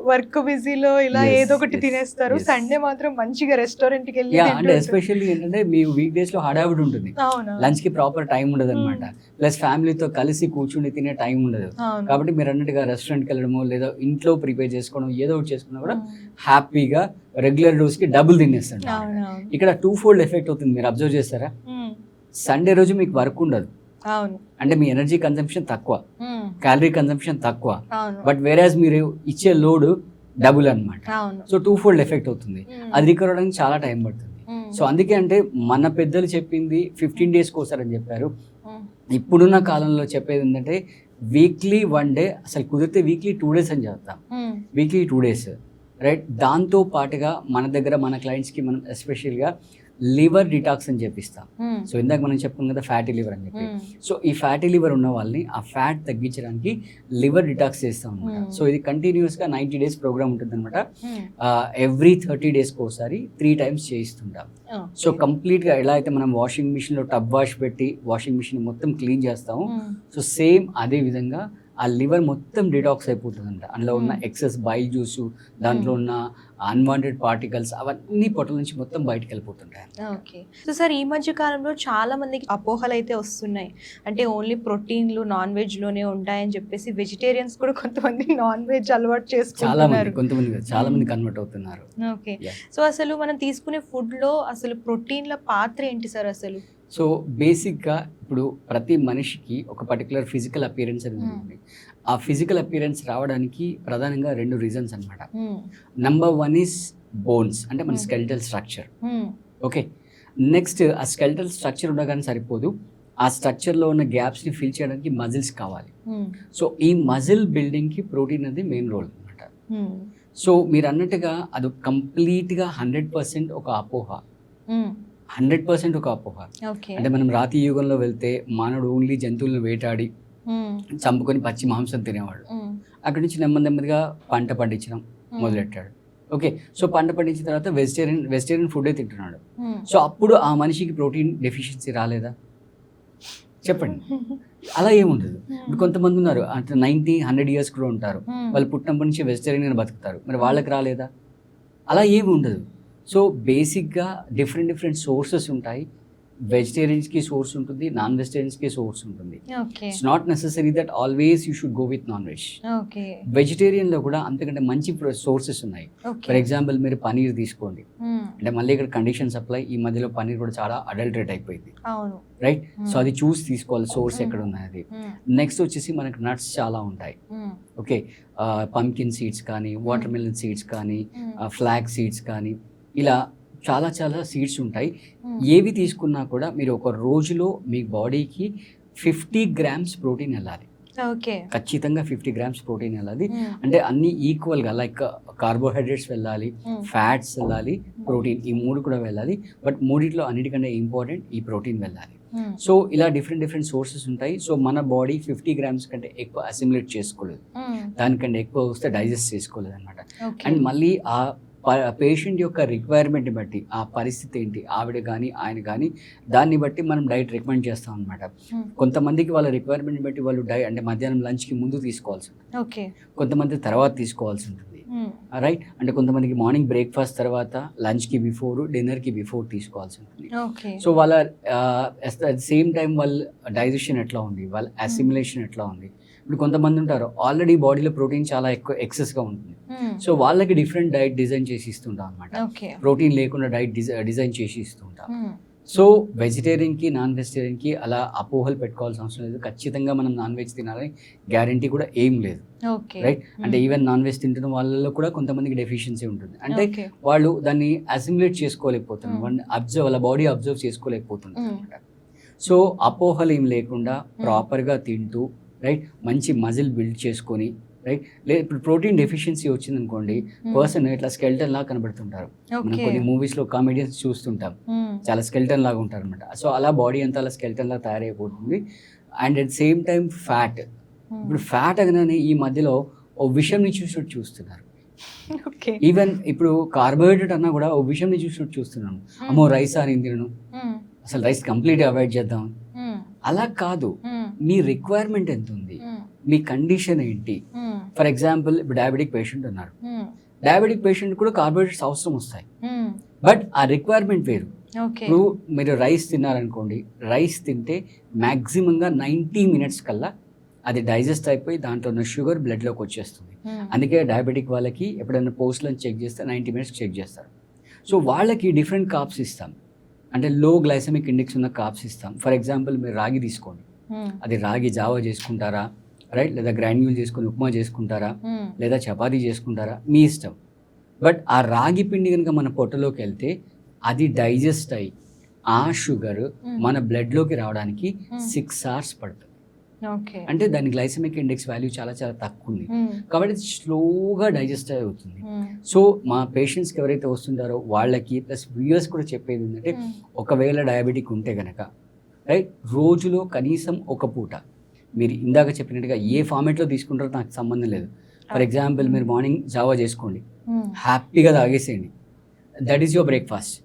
వర్క్ బిజీలో ఇలా Yes, ఏదో ఒకటి yes, తినేస్తారు. yes. సండే మాత్రం మంచిగా రెస్టారెంట్కి వెళ్ళి అంటే తింటుంటారు. ఎస్పెషల్లీ ఏంటంటే మీ వీక్ డేస్ లో హడావిడి ఉంటుంది, అవును లంచ్ కి ప్రాపర్ టైం ఉండదు అనమాట, ప్లస్ ఫ్యామిలీతో కలిసి కూర్చుని తినే టైం ఉండదు. అవును. కాబట్టి మీరు అన్నట్టుగా రెస్టారెంట్కి వెళ్ళడమో లేదా ఇంట్లో ప్రిపేర్ చేసుకోవడం ఏదో ఒకటి చేసుకున్నా కూడా హ్యాపీగా రెగ్యులర్ డోస్ కి డబుల్ తినేస్తాడు. అవునవును. ఇక్కడ 2-fold ఎఫెక్ట్ అవుతుంది. మీరు అబ్జర్వ్ చేస్తారా? సండే రోజు మీకు వర్క్ ఉండదు, అవును అంటే మీ ఎనర్జీ కన్సంప్షన్ తక్కువ, క్యాలరీ కన్సంప్షన్ తక్కువ, అవును బట్ వేరాజ్ మీరు ఇచ్చే లోడ్ డబుల్ అనమాట. అవును. సో 2-fold ఎఫెక్ట్ అవుతుంది. అది రికవర్ అవడానికి చాలా టైం పడుతుంది. సో అందుకే అంటే మన పెద్దలు చెప్పింది 15 days కోసారి అని చెప్పారు. ఇప్పుడున్న కాలంలో చెప్పేది ఏంటంటే వీక్లీ 1 day, అసలు కుదిరితే వీక్లీ 2 days అని చెప్తాం. Weekly 2 days, right. దాంతో పాటుగా మన దగ్గర మన క్లయింట్స్కి మనం ఎస్పెషల్గా లివర్ డిటాక్స్ అని చెప్పిస్తాం. సో ఇందాక మనం చెప్పుకున్నాం కదా ఫ్యాటీ లివర్ అని చెప్పి. సో ఈ ఫ్యాటీ లివర్ ఉన్న వాళ్ళని ఆ ఫ్యాట్ తగ్గించడానికి లివర్ డిటాక్స్ చేస్తాం అనమాట. సో ఇది కంటిన్యూస్గా 90 days ప్రోగ్రామ్ ఉంటుంది అనమాట. ఎవ్రీ 30 days ఒకసారి 3 times చేయిస్తుంటాం. సో కంప్లీట్గా ఎలా అయితే మనం వాషింగ్ మిషన్లో టబ్ వాష్ పెట్టి వాషింగ్ మిషన్ మొత్తం క్లీన్ చేస్తాము, సో సేమ్ అదే విధంగా ఆ లివర్ మొత్తం డిటాక్స్ అయిపోతుందంట. అందులో ఉన్న ఎక్సెస్ బైల్ జ్యూస్, దాంట్లో ఉన్న అన్వాంటెడ్ పార్టికల్స్ అవన్నీ పొట్టల నుంచి మొత్తం బయటకు వెళ్ళిపోతుంటాయి. ఓకే. సో సార్, ఈ మధ్య కాలంలో చాలా మందికి అపోహలు అయితే వస్తున్నాయి. అంటే ఓన్లీ ప్రోటీన్లు నాన్ వెజ్ లోనే ఉంటాయని చెప్పేసి వెజిటేరియన్స్ కూడా కొంతమంది నాన్ వెజ్ అలవాటు చేసుకుంటున్నారు. చాలా మంది కన్వర్ట్ అవుతున్నారు. ఓకే. సో అసలు మనం తీసుకునే ఫుడ్ లో అసలు ప్రోటీన్ల పాత్ర ఏంటి సార్ అసలు? సో బేసిక్గా ఇప్పుడు ప్రతి మనిషికి ఒక పర్టికులర్ ఫిజికల్ అపియరెన్స్ అనేది ఉంది. ఆ ఫిజికల్ అపియరెన్స్ రావడానికి ప్రధానంగా 2 reasons అనమాట. నంబర్ 1 ఈస్ బోన్స్, అంటే మన స్కెల్టల్ స్ట్రక్చర్. ఓకే. నెక్స్ట్ ఆ స్కెల్టల్ స్ట్రక్చర్ ఉండగానే సరిపోదు, ఆ స్ట్రక్చర్లో ఉన్న గ్యాప్స్ని ఫిల్ చేయడానికి మజిల్స్ కావాలి. సో ఈ మజిల్ బిల్డింగ్కి ప్రోటీన్ అనేది మెయిన్ రోల్ అనమాట. సో మీరు అన్నట్టుగా అది కంప్లీట్గా 100% ఒక అపోహ. 100% ఒక అపోహ. అంటే మనం రాతి యుగంలో వెళ్తే మానవుడు ఓన్లీ జంతువులను వేటాడి చంపుకొని పచ్చి మాంసం తినేవాడు. అక్కడి నుంచి నెమ్మదిగా పంట పండించడం మొదలెట్టాడు. ఓకే. సో పంట పండించిన తర్వాత వెజిటేరియన్ ఫుడే తింటున్నాడు. సో అప్పుడు ఆ మనిషికి ప్రోటీన్ డెఫిషియన్సీ రాలేదా? చెప్పండి. అలా ఏముండదు. ఇప్పుడు కొంతమంది ఉన్నారు అంటే 90-100 years కూడా ఉంటారు, వాళ్ళు పుట్టినప్పటి నుంచి వెజిటేరియన్ బతుకుతారు, మరి వాళ్ళకి రాలేదా? అలా ఏమి ఉండదు. సో బేసిక్గా డిఫరెంట్ సోర్సెస్ ఉంటాయి. వెజిటేరియన్స్కి సోర్స్ ఉంటుంది, నాన్ వెజిటేరియన్స్కి సోర్స్ ఉంటుంది. It's not necessary that always you should go with non veg. వెజిటేరియన్లో కూడా అంతకంటే మంచి సోర్సెస్ ఉన్నాయి. ఫర్ ఎగ్జాంపుల్ మీరు పనీర్ తీసుకోండి, అంటే మళ్ళీ ఇక్కడ కండిషన్ సప్లై, ఈ మధ్యలో పనీర్ కూడా చాలా అడల్టరేట్ అయిపోయింది, రైట్. సో అది చూసి తీసుకోవాలి సోర్స్ ఎక్కడ ఉన్నది. నెక్స్ట్ వచ్చేసి మనకు నట్స్ చాలా ఉంటాయి. ఓకే. పంకిన్ సీడ్స్ కానీ, వాటర్ మిలన్ సీడ్స్ కానీ, ఫ్లాగ్ సీడ్స్ కానీ, ఇలా చాలా సీడ్స్ ఉంటాయి. ఏవి తీసుకున్నా కూడా మీరు ఒక రోజులో మీ బాడీకి 50 grams ప్రోటీన్ వెళ్ళాలి. ఖచ్చితంగా 50 grams ప్రోటీన్ వెళ్ళాలి. అంటే అన్ని ఈక్వల్గా, లైక్ కార్బోహైడ్రేట్స్ వెళ్ళాలి, ఫ్యాట్స్ వెళ్ళాలి, ప్రోటీన్, ఈ 3 కూడా వెళ్ళాలి. బట్ మూడిట్లో అన్నిటికంటే ఇంపార్టెంట్ ఈ ప్రోటీన్ వెళ్ళాలి. సో ఇలా డిఫరెంట్ సోర్సెస్ ఉంటాయి. సో మన బాడీ 50 grams కంటే ఎక్కువ అసిమిలేట్ చేసుకోలేదు, దానికంటే ఎక్కువ వస్తే డైజెస్ట్ చేసుకోలేదు అనమాట. అండ్ మళ్ళీ ఆ పేషెంట్ యొక్క రిక్వైర్మెంట్ని బట్టి, ఆ పరిస్థితి ఏంటి, ఆవిడ కానీ ఆయన కానీ, దాన్ని బట్టి మనం డైట్ రికమెండ్ చేస్తాం అనమాట. కొంతమందికి వాళ్ళ రిక్వైర్మెంట్ని బట్టి వాళ్ళు అంటే మధ్యాహ్నం లంచ్కి ముందు తీసుకోవాల్సి ఉంటుంది, కొంతమంది తర్వాత తీసుకోవాల్సి ఉంటుంది, రైట్. అంటే కొంతమందికి మార్నింగ్ బ్రేక్ఫాస్ట్ తర్వాత, లంచ్కి బిఫోర్, డిన్నర్కి బిఫోర్ తీసుకోవాల్సి ఉంటుంది. సో వాళ్ళ సేమ్ టైం వాళ్ళ డైజెషన్ ఎట్లా ఉంది, వాళ్ళ అసిమిలేషన్ ఎట్లా ఉంది. ఇప్పుడు కొంతమంది ఉంటారు ఆల్రెడీ బాడీలో ప్రోటీన్ చాలా ఎక్కువ ఎక్సెస్గా ఉంటుంది, సో వాళ్ళకి డిఫరెంట్ డైట్ డిజైన్ చేసి ఇస్తుంటాం అనమాట. ప్రోటీన్ లేకుండా డైట్ డిజైన్ చేసి ఇస్తుంటాం. సో వెజిటేరియన్కి నాన్ వెజిటేరియన్కి అలా అపోహలు పెట్టుకోవాల్సిన అవసరం లేదు. ఖచ్చితంగా మనం నాన్ వెజ్ తినాలని గ్యారంటీ కూడా ఏం లేదు, రైట్. అంటే ఈవెన్ నాన్ వెజ్ తింటున్న వాళ్ళలో కూడా కొంతమందికి డెఫిషియన్సీ ఉంటుంది, అంటే వాళ్ళు దాన్ని అసిమిలేట్ చేసుకోలేకపోతున్నారు, వాళ్ళ బాడీ అబ్జర్వ్ చేసుకోలేకపోతుంది అనమాట. సో అపోహలు ఏం లేకుండా ప్రాపర్గా తింటూ, రైట్, మంచి మజిల్ బిల్డ్ చేసుకొని, రైట్. లేదు ఇప్పుడు ప్రోటీన్ డెఫిషియన్సీ వచ్చింది అనుకోండి, పర్సన్ ఇట్లా స్కెల్టన్ లాగా కనబడుతుంటారు. మనం కొన్ని మూవీస్లో కామెడియన్స్ చూస్తుంటాం, చాలా స్కెల్టన్ లాగా ఉంటారు అనమాట. సో అలా బాడీ అంతా అలా స్కెల్టన్ లాగా తయారైపోతుంది. And at same time fat, ఇప్పుడు ఫ్యాట్ అనగానే ఈ మధ్యలో ఓ విషయం నుంచి చూస్తున్నారు. ఓకే. ఈవెన్ ఇప్పుడు కార్బోహైడ్రేట్ అన్నా కూడా ఒక విషయం చూసినట్టు చూస్తున్నాను, అమ్మో రైస్ అని తినను, అసలు రైస్ కంప్లీట్ అవాయిడ్ చేద్దాం. అలా కాదు, మీ రిక్వైర్మెంట్ ఎంత ఉంది, మీ కండిషన్ ఏంటి. ఫర్ ఎగ్జాంపుల్ ఇప్పుడు డయాబెటిక్ పేషెంట్ ఉన్నారు, డయాబెటిక్ పేషెంట్ కూడా కార్బోహైడ్రేట్స్ అవసరం వస్తాయి, బట్ ఆ రిక్వైర్మెంట్ వేరు. ఇప్పుడు మీరు రైస్ తిన్నారనుకోండి, రైస్ తింటే మ్యాక్సిమంగా 90 minutes కల్లా అది డైజెస్ట్ అయిపోయి దాంట్లో ఉన్న షుగర్ బ్లడ్లోకి వచ్చేస్తుంది. అందుకే డయాబెటిక్ వాళ్ళకి ఎప్పుడైనా పోస్ట్లను చెక్ చేస్తే 90 minutes చెక్ చేస్తారు. సో వాళ్ళకి డిఫరెంట్ కార్బ్స్ ఇస్తాం, అంటే లో గ్లైసెమిక్ ఇండెక్స్ ఉన్న కార్బ్స్ ఇస్తాం. ఫర్ ఎగ్జాంపుల్ మీరు రాగి తీసుకోండి, అది రాగి జావా చేసుకుంటారా, రైట్, లేదా గ్రాన్యూల్ చేసుకుని ఉప్మా చేసుకుంటారా, లేదా చపాతీ చేసుకుంటారా, మీ ఇష్టం. బట్ ఆ రాగి పిండి కనుక మన పొట్టలోకి వెళ్తే అది డైజెస్ట్ అయ్యి ఆ షుగర్ మన బ్లడ్లోకి రావడానికి 6 hours పడుతుంది. అంటే దాని గ్లైసెమిక్ ఇండెక్స్ వాల్యూ చాలా చాలా తక్కువ ఉంది, కాబట్టి స్లోగా డైజెస్ట్ అవుతుంది. సో మా పేషెంట్స్కి ఎవరైతే వస్తుంటారో వాళ్ళకి ప్లస్ వ్యూయర్స్ కూడా చెప్పేది ఏంటంటే, ఒకవేళ డయాబెటిక్ ఉంటే కనుక రైట్, రోజులో కనీసం ఒక పూట మీరు ఇందాక చెప్పినట్టుగా ఏ ఫార్మేట్లో తీసుకుంటారో నాకు సంబంధం లేదు. ఫర్ ఎగ్జాంపుల్ మీరు మార్నింగ్ జావా చేసుకోండి, హ్యాపీగా తాగేసేయండి, దట్ ఈస్ యువర్ బ్రేక్ఫాస్ట్.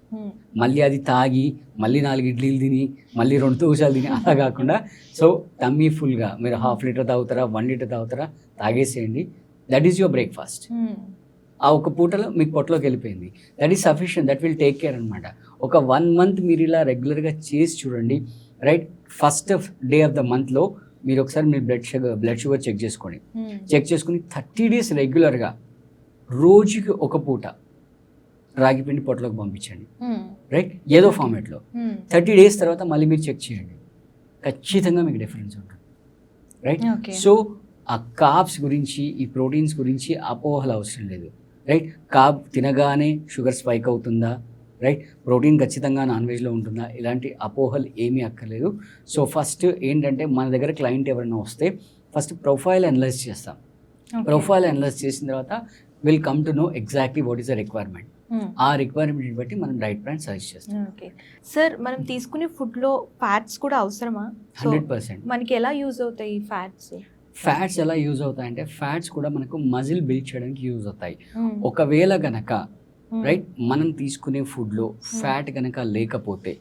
మళ్ళీ అది తాగి మళ్ళీ 4 ఇడ్లీలు తిని మళ్ళీ 2 దోశలు తిని అలా కాకుండా, సో టమ్మీ ఫుల్గా మీరు 1/2 liter తాగుతారా, 1 liter తాగుతారా, తాగేసేయండి, దట్ ఈస్ యువర్ బ్రేక్ఫాస్ట్. ఆ ఒక పూటలో మీకు పొట్టలోకి వెళ్ళిపోయింది, that is sufficient, that will take care అనమాట. ఒక 1 month మీరు ఇలా రెగ్యులర్గా చేసి చూడండి, right. First day of the మంత్లో మీరు ఒకసారి మీ బ్లడ్ షుగర్ చెక్ చేసుకోండి, చెక్ చేసుకుని 30 days రెగ్యులర్గా రోజుకి ఒక పూట రాగి పిండి పొట్టలోకి పంపించండి, రైట్, ఏదో ఫార్మేట్లో. 30 days తర్వాత మళ్ళీ మీరు చెక్ చేయండి, ఖచ్చితంగా మీకు డిఫరెన్స్ ఉంటుంది, రైట్. సో ఆ కార్బ్స్ గురించి, ఈ ప్రోటీన్స్ గురించి అపోహలు అవసరం లేదు, రైట్. కార్బ్ తినగానే షుగర్ స్పైక్ అవుతుందా, రైట్, ప్రోటీన్ ఖచ్చితంగా నాన్ వెజ్లో ఉంటుందా, ఇలాంటి అపోహలు ఏమీ అక్కర్లేదు. సో ఫస్ట్ ఏంటంటే, మన దగ్గర క్లయింట్ ఎవరైనా వస్తే ఫస్ట్ ప్రొఫైల్ అనలైజ్ చేస్తాం. ప్రొఫైల్ అనలైజ్ చేసిన తర్వాత will come to know exactly what is the requirement. ఆ రిక్వైర్మెంట్ బట్టి మనం డైట్ ప్లాన్ సజెస్ట్ చేస్తాం. ఓకే సార్, మనం తీసుకునే ఫుడ్లో ఫ్యాట్స్ కూడా అవసరమా? 100%. మనకి ఎలా యూజ్ అవుతాయి ఫ్యాట్స్? ఫ్యాట్స్ ఎలా యూజ్ అవుతాయంటే, ఫ్యాట్స్ కూడా మనకు మజిల్ బిల్డ్ చేయడానికి యూజ్ అవుతాయి. ఒకవేళ గనక రైట్ మనం తీసుకునే ఫుడ్లో ఫ్యాట్ గనక లేకపోతే,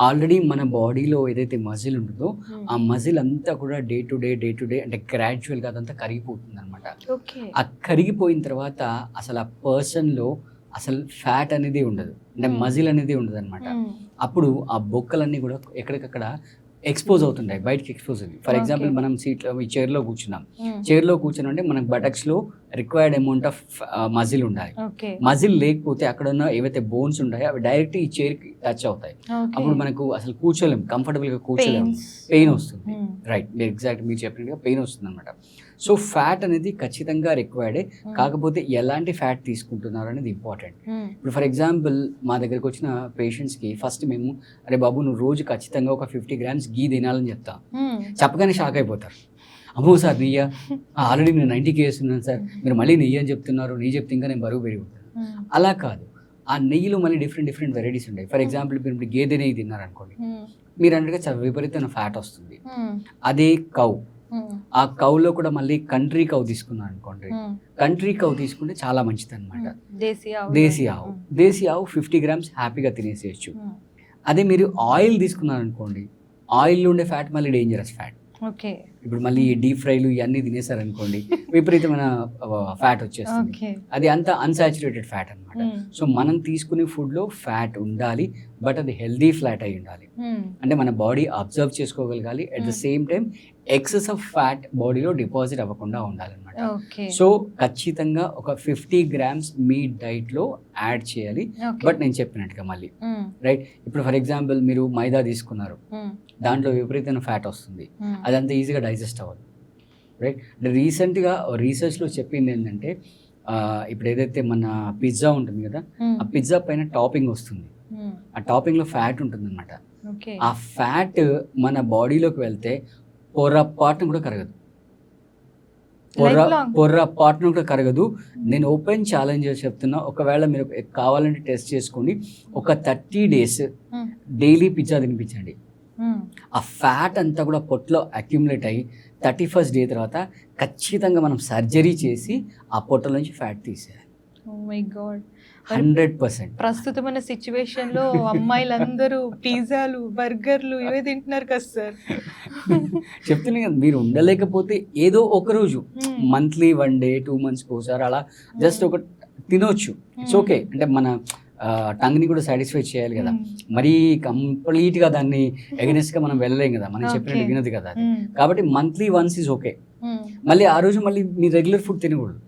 ఆల్రెడీ మన బాడీలో ఏదైతే మజిల్ ఉంటుందో ఆ మజిల్ అంతా కూడా డే టు డే అంటే గ్రాడ్యువల్గా అదంతా కరిగిపోతుంది అనమాట. ఆ కరిగిపోయిన తర్వాత అసలు ఆ పర్సన్లో అసలు ఫ్యాట్ అనేది ఉండదు, అంటే మజిల్ అనేది ఉండదు అనమాట. అప్పుడు ఆ బొక్కలన్నీ కూడా ఎక్కడికక్కడ ఎక్స్పోజ్ అవుతుంటాయి, బయటకి ఎక్స్పోజ్ అవుతుంది. ఫర్ ఎగ్జాంపుల్ మనం సీట్లో ఈ చైర్లో కూర్చున్నాం, చైర్లో కూర్చున్నాం అంటే మనకు బటక్స్లో రిక్వైర్డ్ అమౌంట్ ఆఫ్ మజిల్ ఉండాలి. మజిల్ లేకపోతే అక్కడ ఉన్న ఏవైతే బోన్స్ ఉంటాయో అవి డైరెక్ట్ ఈ చైర్కి టచ్ అవుతాయి, అప్పుడు మనకు అసలు కూర్చోలేం, కంఫర్టబుల్గా కూర్చోలేము, పెయిన్ వస్తుంది, రైట్. మీరు ఎగ్జాక్ట్ మీరు చెప్పినట్టుగా పెయిన్ వస్తుంది అనమాట. సో ఫ్యాట్ అనేది ఖచ్చితంగా రిక్వైర్డే, కాకపోతే ఎలాంటి ఫ్యాట్ తీసుకుంటున్నారు అనేది ఇంపార్టెంట్. ఇప్పుడు ఫర్ ఎగ్జాంపుల్ మా దగ్గరకు వచ్చిన పేషెంట్స్కి ఫస్ట్ మేము, అరే బాబు నువ్వు రోజు ఖచ్చితంగా ఒక 50 grams ఘీ తినాలని చెప్తాం. చెప్పగానే షాక్ అయిపోతారు, అమ్మో సార్ నెయ్య, ఆల్రెడీ నేను 90 kg వేస్తున్నాను సార్, మీరు మళ్ళీ నెయ్యి అని చెప్తున్నారు, నెయ్యి చెప్తే ఇంకా నేను బరువు పెరిగిపోతాను. అలా కాదు, ఆ నెయ్యిలో మళ్ళీ డిఫరెంట్ వెరైటీస్ ఉంటాయి. ఫర్ ఎగ్జాంపుల్ మీరు ఇప్పుడు గేదె నెయ్యి తిన్నారనుకోండి, మీరు అంటే చాలా విపరీతమైన ఫ్యాట్ వస్తుంది. అదే కౌ, ఆ కౌలో కూడా మళ్ళీ కంట్రీ కౌ తీసుకున్నాను అనుకోండి, కంట్రీ కౌ తీసుకుంటే చాలా మంచిది అనమాట. దేశీ ఆవు 50 grams హ్యాపీగా తినేసేయచ్చు. అదే మీరు ఆయిల్ తీసుకున్నారు అనుకోండి, ఆయిల్లో ఉండే ఫ్యాట్ మళ్ళీ డేంజరస్ ఫ్యాట్. ఇప్పుడు మళ్ళీ డీప్ ఫ్రైలు ఇవన్నీ తినేసారనుకోండి, విపరీతమైన ఫ్యాట్ వచ్చేస్తుంది, అది అంతా అన్సాచురేటెడ్ ఫ్యాట్ అనమాట. సో మనం తీసుకునే ఫుడ్లో ఫ్యాట్ ఉండాలి, బట్ అది హెల్దీ ఫ్యాట్ అయి ఉండాలి, అంటే మన బాడీ అబ్జర్వ్ చేసుకోగలగాలి. At the same time excess of fat బాడీలో డిపాజిట్ అవ్వకుండా ఉండాలన్నమాట. సో ఖచ్చితంగా ఒక 50 grams మీ డైట్లో యాడ్ చేయాలి, బట్ నేను చెప్పినట్టుగా మళ్ళీ రైట్. ఇప్పుడు ఫర్ ఎగ్జాంపుల్ మీరు మైదా తీసుకున్నారు, దాంట్లో విపరీతమైన ఫ్యాట్ వస్తుంది, అదంతా ఈజీగా డైజెస్ట్ అవ్వదు, రైట్. రీసెంట్గా రీసెర్చ్లో చెప్పింది ఏంటంటే, ఇప్పుడు ఏదైతే మన పిజ్జా ఉంటుంది కదా, ఆ పిజ్జా పైన టాపింగ్ వస్తుంది, ఆ టాపింగ్లో ఫ్యాట్ ఉంటుంది అనమాట. ఆ ఫ్యాట్ మన బాడీలోకి వెళ్తే పొర్రపాటును కూడా కరగదు, పొర్రపాటును కూడా కరగదు. నేను ఓపెన్ ఛాలెంజ్ చెప్తున్నా, ఒకవేళ మీరు కావాలంటే టెస్ట్ చేసుకోండి, ఒక 30 days డైలీ పిజ్జా తినిపించండి, ఆ ఫ్యాట్ అంతా కూడా పొట్టలో అక్యుములేట్ అయ్యి 31st day తర్వాత ఖచ్చితంగా మనం సర్జరీ చేసి ఆ పొట్టల నుంచి ఫ్యాట్ తీసేయాలి. Oh my God. 100%. ప్రస్తుతం ఉన్న సిచ్యువేషన్ లో అమ్మాయిలందరూ పిజ్జాలు, బర్గర్లు ఇవే తింటున్నారు కదా సార్. చెప్తున్నా కదా, మీరు ఉండలేకపోతే ఏదో ఒక రోజు మంత్లీ 1 డే 2 మంత్స్కి ఒకసారి అలా జస్ట్ ఒక తినొచ్చు. It's okay. అంటే మన టంగ్ని కూడా సాటిస్ఫై చేయాలి కదా, మరీ కంప్లీట్గా దాన్ని ఎగనెస్ట్గా మనం వెళ్ళలేం కదా, మనం చెప్పినట్టు వినదు కదా అది. కాబట్టి మంత్లీ వన్స్ ఈజ్ ఓకే. మళ్ళీ ఆ రోజు మళ్ళీ మీ రెగ్యులర్ ఫుడ్ తినకూడదు.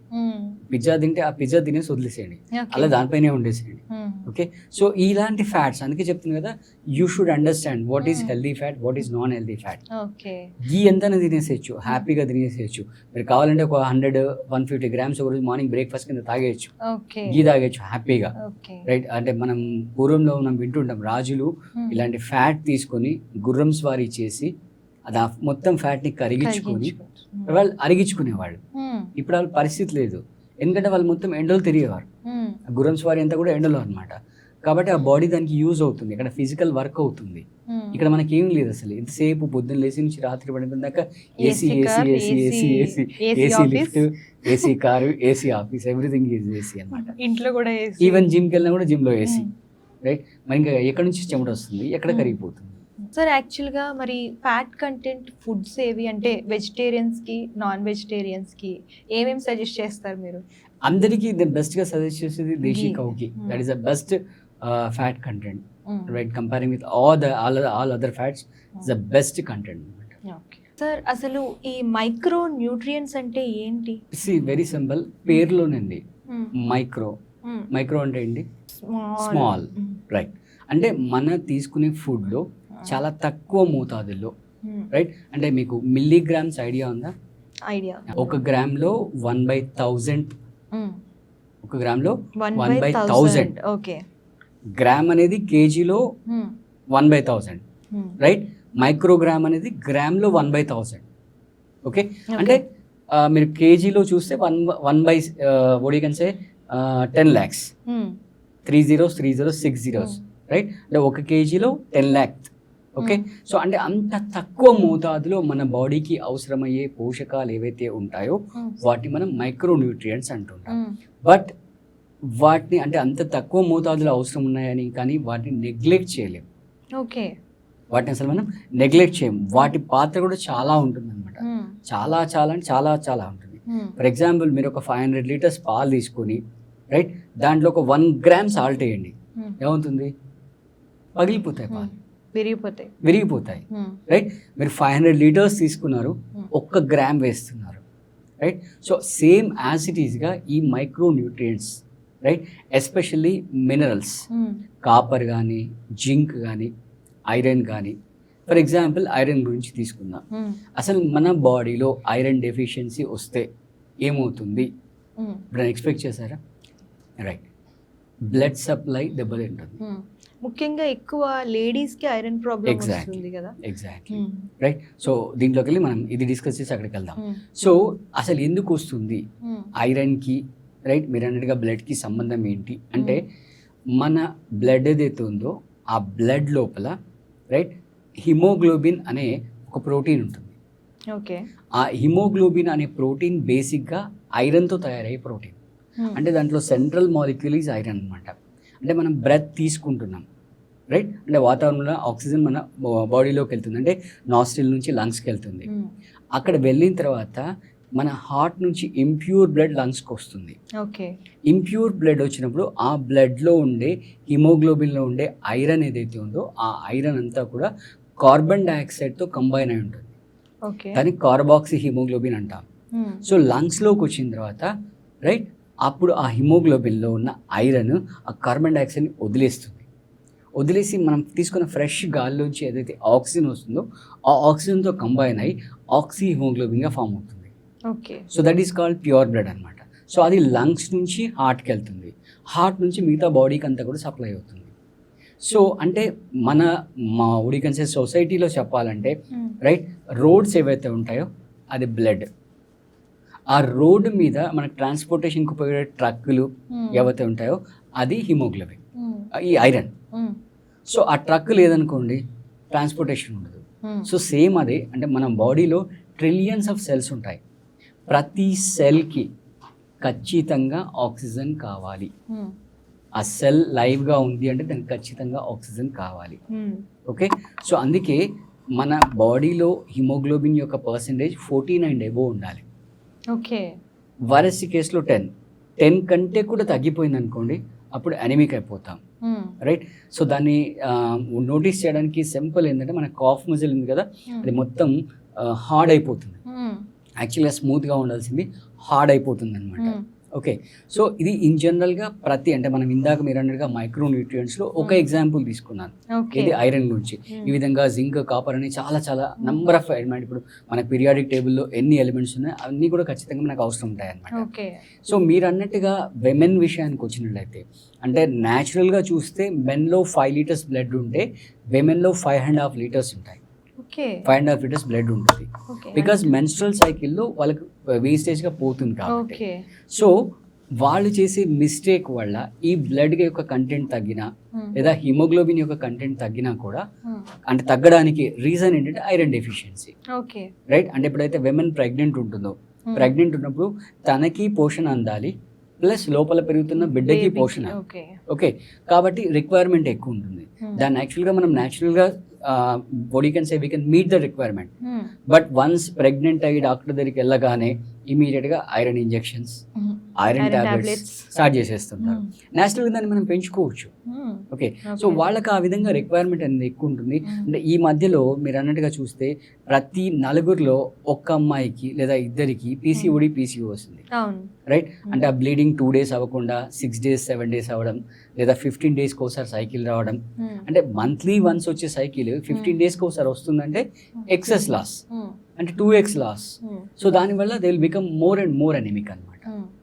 పిజ్జా తింటే ఆ పిజ్జా తినేసి వదిలేసేయండి, అలా దానిపైనే ఉండేసేయండి. ఓకే. సో ఇలాంటి ఫ్యాట్స్, అందుకే చెప్తున్నాను కదా, you should understand what is healthy fat, what is non healthy fat. గీ ఎంతైనా తినేసేయచ్చు, హ్యాపీగా తినేసేయచ్చు. మీరు కావాలంటే ఒక 100-150 గ్రామ్స్ ఒక రోజు మార్నింగ్ బ్రేక్ఫాస్ట్ కింద తాగేయచ్చు, గీ తాగేయచ్చు హ్యాపీగా. రైట్. అంటే మనం పూర్వంలో మనం వింటుంటాం, రాజులు ఇలాంటి ఫ్యాట్ తీసుకొని గుర్రం స్వారీ చేసి అది మొత్తం ఫ్యాట్ని కరిగించుకొని వాళ్ళు అరిగించుకునేవాళ్ళు. ఇప్పుడు వాళ్ళ పరిస్థితి లేదు, ఎందుకంటే వాళ్ళు మొత్తం ఎండలో తిరిగేవారు. గుర్రం స్వారీ అంతా కూడా ఎండలో అనమాట. కాబట్టి ఆ బాడీ దానికి యూజ్ అవుతుంది, ఇక్కడ ఫిజికల్ వర్క్ అవుతుంది. ఇక్కడ మనకి ఏం లేదు అసలు, ఇంతసేపు పొద్దున్న లేచి నుంచి రాత్రి పడుకున్న దాకా AC AC AC AC AC AC lift, AC car, AC office, everything is AC అనమాట. ఇంట్లో కూడా ఈవెన్ జిమ్కి వెళ్ళినా కూడా జిమ్లో ఏసీ. రైట్. మరి ఇంకా ఎక్కడి నుంచి చెమట వస్తుంది, ఎక్కడ కరిగిపోతుంది. సార్ యాక్చువల్గా మరి ఫ్యాట్ కంటెంట్ ఫుడ్స్ ఏవి అంటే వెజిటేరియన్స్కి, నాన్ వెజిటేరియన్స్కి ఏమేమి సజెస్ట్ చేస్తారు మీరు? అందరికీ బెస్ట్గా సజెస్ట్ చేసేది దేశీ కౌకి. That is the best fat content. Right. Comparing with all other fats, it's the best content. Sir అసలు ఈ మైక్రో న్యూట్రియంట్స్ అంటే ఏంటి? వెరీ సింపుల్, పేరులోనండి మైక్రో. మైక్రో అంటే ఏంటి? స్మాల్. రైట్. అంటే మన తీసుకునే ఫుడ్లో చాలా తక్కువ మోతాదుల్లో, రైట్. అంటే మీకు మిల్లీగ్రామ్స్ ఐడియా ఉందా? ఐడియా. 1 గ్రామ్లో 1/1000. 1 గ్రామ్లో 1/1000. ఓకే. గ్రామ్ అనేది కేజీలో 1/1000. రైట్. మైక్రోగ్రామ్ అనేది గ్రామ్లో 1/1000. ఓకే. అంటే మీరు కేజీలో చూస్తే 10 lakhs. 3 zeros 6 zeros. రైట్. అంటే 1 కేజీలో 10 lakh. ఓకే. సో అంటే అంత తక్కువ మోతాదులో మన బాడీకి అవసరమయ్యే పోషకాలు ఏవైతే ఉంటాయో వాటిని మనం మైక్రో న్యూట్రియంట్స్ అంటుంటాం. బట్ వాటిని అంటే అంత తక్కువ మోతాదులో అవసరం ఉన్నాయని కానీ వాటిని నెగ్లెక్ట్ చేయలేము. ఓకే. వాటిని అసలు మనం నెగ్లెక్ట్ చేయము. వాటి పాత్ర కూడా చాలా ఉంటుంది అనమాట. చాలా చాలా అంటే చాలా చాలా ఉంటుంది. ఫర్ ఎగ్జాంపుల్ మీరు ఒక 500 లీటర్స్ పాలు తీసుకొని, రైట్, దాంట్లో ఒక 1 గ్రామ్ సాల్ట్ వేయండి, ఏమవుతుంది? పగిలిపోతాయి పాలు, విరిగిపోతాయి. రైట్. మీరు 500 లీటర్స్ తీసుకున్నారు, 1 గ్రామ్ వేస్తున్నారు. Right. So same as it ఈస్గా ఈ micro nutrients, right, especially minerals, copper కానీ, జింక్ కానీ, ఐరన్ కానీ. ఫర్ ఎగ్జాంపుల్ ఐరన్ గురించి తీసుకుందాం. అసలు మన బాడీలో ఐరన్ డెఫిషియన్సీ వస్తే ఏమవుతుంది ఇప్పుడు ఎక్స్పెక్ట్ చేశారా? రైట్. బ్లడ్ సప్లై దెబ్బతింటుంది. ముఖ్యంగా ఎక్కువ లేడీస్కి ఐరన్ ప్రాబ్లం వస్తుంది కదా. ఎగ్జాక్ట్లీ. రైట్. సో దీంట్లోకి వెళ్ళి మనం ఇది డిస్కస్ చేసి అక్కడికి వెళ్దాం. సో అసలు ఎందుకు వస్తుంది ఐరన్కి, రైట్, మీరు అన్నట్టుగా బ్లడ్కి సంబంధం ఏంటి అంటే, మన బ్లడ్ ఏదైతే ఉందో ఆ బ్లడ్ లోపల, రైట్, హిమోగ్లోబిన్ అనే ఒక ప్రోటీన్ ఉంటుంది. ఓకే. ఆ హిమోగ్లోబిన్ అనే ప్రోటీన్ బేసిక్గా ఐరన్తో తయారయ్యే ప్రోటీన్. అంటే దాంట్లో సెంట్రల్ మాలిక్యూల్ ఈజ్ ఐరన్ అనమాట. అంటే మనం బ్రెత్ తీసుకుంటున్నాం, రైట్, అంటే వాతావరణంలో ఆక్సిజన్ మన బాడీలోకి వెళ్తుంది, అంటే నాస్ట్రిల్ నుంచి లంగ్స్కి వెళ్తుంది. అక్కడ వెళ్ళిన తర్వాత మన హార్ట్ నుంచి ఇంప్యూర్ బ్లడ్ లంగ్స్కి వస్తుంది. ఓకే. ఇంప్యూర్ బ్లడ్ వచ్చినప్పుడు ఆ బ్లడ్లో ఉండే హిమోగ్లోబిన్లో ఉండే ఐరన్ ఏదైతే ఉందో ఆ ఐరన్ అంతా కూడా కార్బన్ డైఆక్సైడ్తో కంబైన్ అయి ఉంటుంది. దాన్ని కార్బాక్సీ హిమోగ్లోబిన్ అంటాం. సో లంగ్స్లోకి వచ్చిన తర్వాత, రైట్, అప్పుడు ఆ హిమోగ్లోబిన్లో ఉన్న ఐరన్ ఆ కార్బన్ డైఆక్సైడ్ని వదిలేసి మనం తీసుకున్న ఫ్రెష్ గాల్లోంచి ఏదైతే ఆక్సిజన్ వస్తుందో ఆ ఆక్సిజన్తో కంబైన్ అయ్యి ఆక్సీ హిమోగ్లోబిన్గా ఫామ్ అవుతుంది. Okay. So that is called pure blood అనమాట. సో అది లంగ్స్ నుంచి హార్ట్కి వెళ్తుంది, హార్ట్ నుంచి మిగతా బాడీకి అంతా కూడా సప్లై అవుతుంది. సో అంటే మా ఉడికన్సే సొసైటీలో చెప్పాలంటే, రైట్, రోడ్స్ ఏవైతే ఉంటాయో అది బ్లడ్. ఆ రోడ్డు మీద మనకు ట్రాన్స్పోర్టేషన్కి ఉపయోగపడే ట్రక్కులు ఏవైతే ఉంటాయో అది హిమోగ్లోబిన్, ఈ ఐరన్. సో ఆ ట్రక్ లేదనుకోండి ట్రాన్స్పోర్టేషన్ ఉండదు. సో సేమ్ అదే, అంటే మన బాడీలో ట్రిలియన్స్ ఆఫ్ సెల్స్ ఉంటాయి. ప్రతి సెల్కి ఖచ్చితంగా ఆక్సిజన్ కావాలి. ఆ సెల్ లైవ్గా ఉంది అంటే దానికి ఖచ్చితంగా ఆక్సిజన్ కావాలి. ఓకే, సో అందుకే మన బాడీలో హిమోగ్లోబిన్ యొక్క పర్సెంటేజ్ 14 అండ్ అబోవ్ ఉండాలి. ఓకే, వరస్ట్ కేసులో 10 కంటే కూడా తగ్గిపోయింది అనుకోండి, అప్పుడు అనీమిక్ అయిపోతాం. రైట్, సో దాన్ని నోటీస్ చేయడానికి సింపుల్ ఏంటంటే మన కాఫ్ మజిల్ ఉంది కదా, అది మొత్తం హార్డ్ అయిపోతుంది. యాక్చువల్గా స్మూత్గా ఉండాల్సింది హార్డ్ అయిపోతుంది అనమాట. ఓకే, సో ఇది ఇన్ జనరల్గా అంటే మనం ఇందాక మీరు అన్నట్టుగా మైక్రో న్యూట్రియంట్స్లో ఒక ఎగ్జాంపుల్ తీసుకున్నాను, ఇది ఐరన్ గురించి. ఈ విధంగా జింక్, కాపర్ అని చాలా నంబర్ ఆఫ్ ఎలిమెంట్, ఇప్పుడు మన పీరియాడిక్ టేబుల్లో ఎన్ని ఎలిమెంట్స్ ఉన్నాయో అన్నీ కూడా ఖచ్చితంగా మనకు అవసరం ఉంటాయి అనమాట. సో మీరు అన్నట్టుగా విమెన్ విషయానికి వచ్చినట్లయితే, అంటే న్యాచురల్గా చూస్తే మెన్లో 5 లీటర్స్ బ్లడ్ ఉంటే విమెన్లో 5.5 లీటర్స్ ఉంటాయి. 5.5 లీటర్స్ బ్లడ్ ఉంటుంది, బికాస్ మెన్స్ట్రల్ సైకిల్లో వాళ్ళకి వేస్టేజ్గా పోతుంది కాబట్టి. సో వాళ్ళు చేసే మిస్టేక్ వల్ల ఈ బ్లడ్ యొక్క కంటెంట్ తగ్గినా లేదా హిమోగ్లోబిన్ యొక్క కంటెంట్ తగ్గినా కూడా, అంటే తగ్గడానికి రీజన్ ఏంటంటే ఐరన్ డెఫిషియన్సీ. రైట్, అంటే ఎప్పుడైతే విమెన్ ప్రెగ్నెంట్ ఉంటుందో, ప్రెగ్నెంట్ ఉన్నప్పుడు తనకి పోషణ అందాలి, ప్లస్ లోపల పెరుగుతున్న బిడ్డకి పోషణ. ఓకే, కాబట్టి రిక్వైర్మెంట్ ఎక్కువ ఉంటుంది. దాన్ని యాక్చువల్గా మనం న్యాచురల్గా body can say we can meet the requirement. But once pregnant అయ్యి డాక్టర్ దగ్గరికి వెళ్ళగానే ఇమీడియట్గా iron injections, iron tablets start చేసేస్తుంటారు. న్యాచురల్గా దాన్ని మనం పెంచుకోవచ్చు. ఓకే, సో వాళ్ళకి ఆ విధంగా రిక్వైర్మెంట్ అనేది ఎక్కువ ఉంటుంది. అంటే ఈ మధ్యలో మీరు అన్నట్టుగా చూస్తే ప్రతి 4 ఒక్క అమ్మాయికి లేదా 2 పీసీఓడి, పీసీఓ వస్తుంది. రైట్, అంటే ఆ బ్లీడింగ్ 2 days అవ్వకుండా 6 days 7 days అవ్వడం, లేదా 15 daysకి ఒకసారి సైకిల్ రావడం. అంటే మంత్లీ వన్స్ వచ్చే సైకిల్ 15 daysకి ఒకసారి వస్తుందంటే ఎక్సెస్ లాస్, అంటే 2x లాస్. సో దానివల్ల they will become more and more anaemic అనమాట.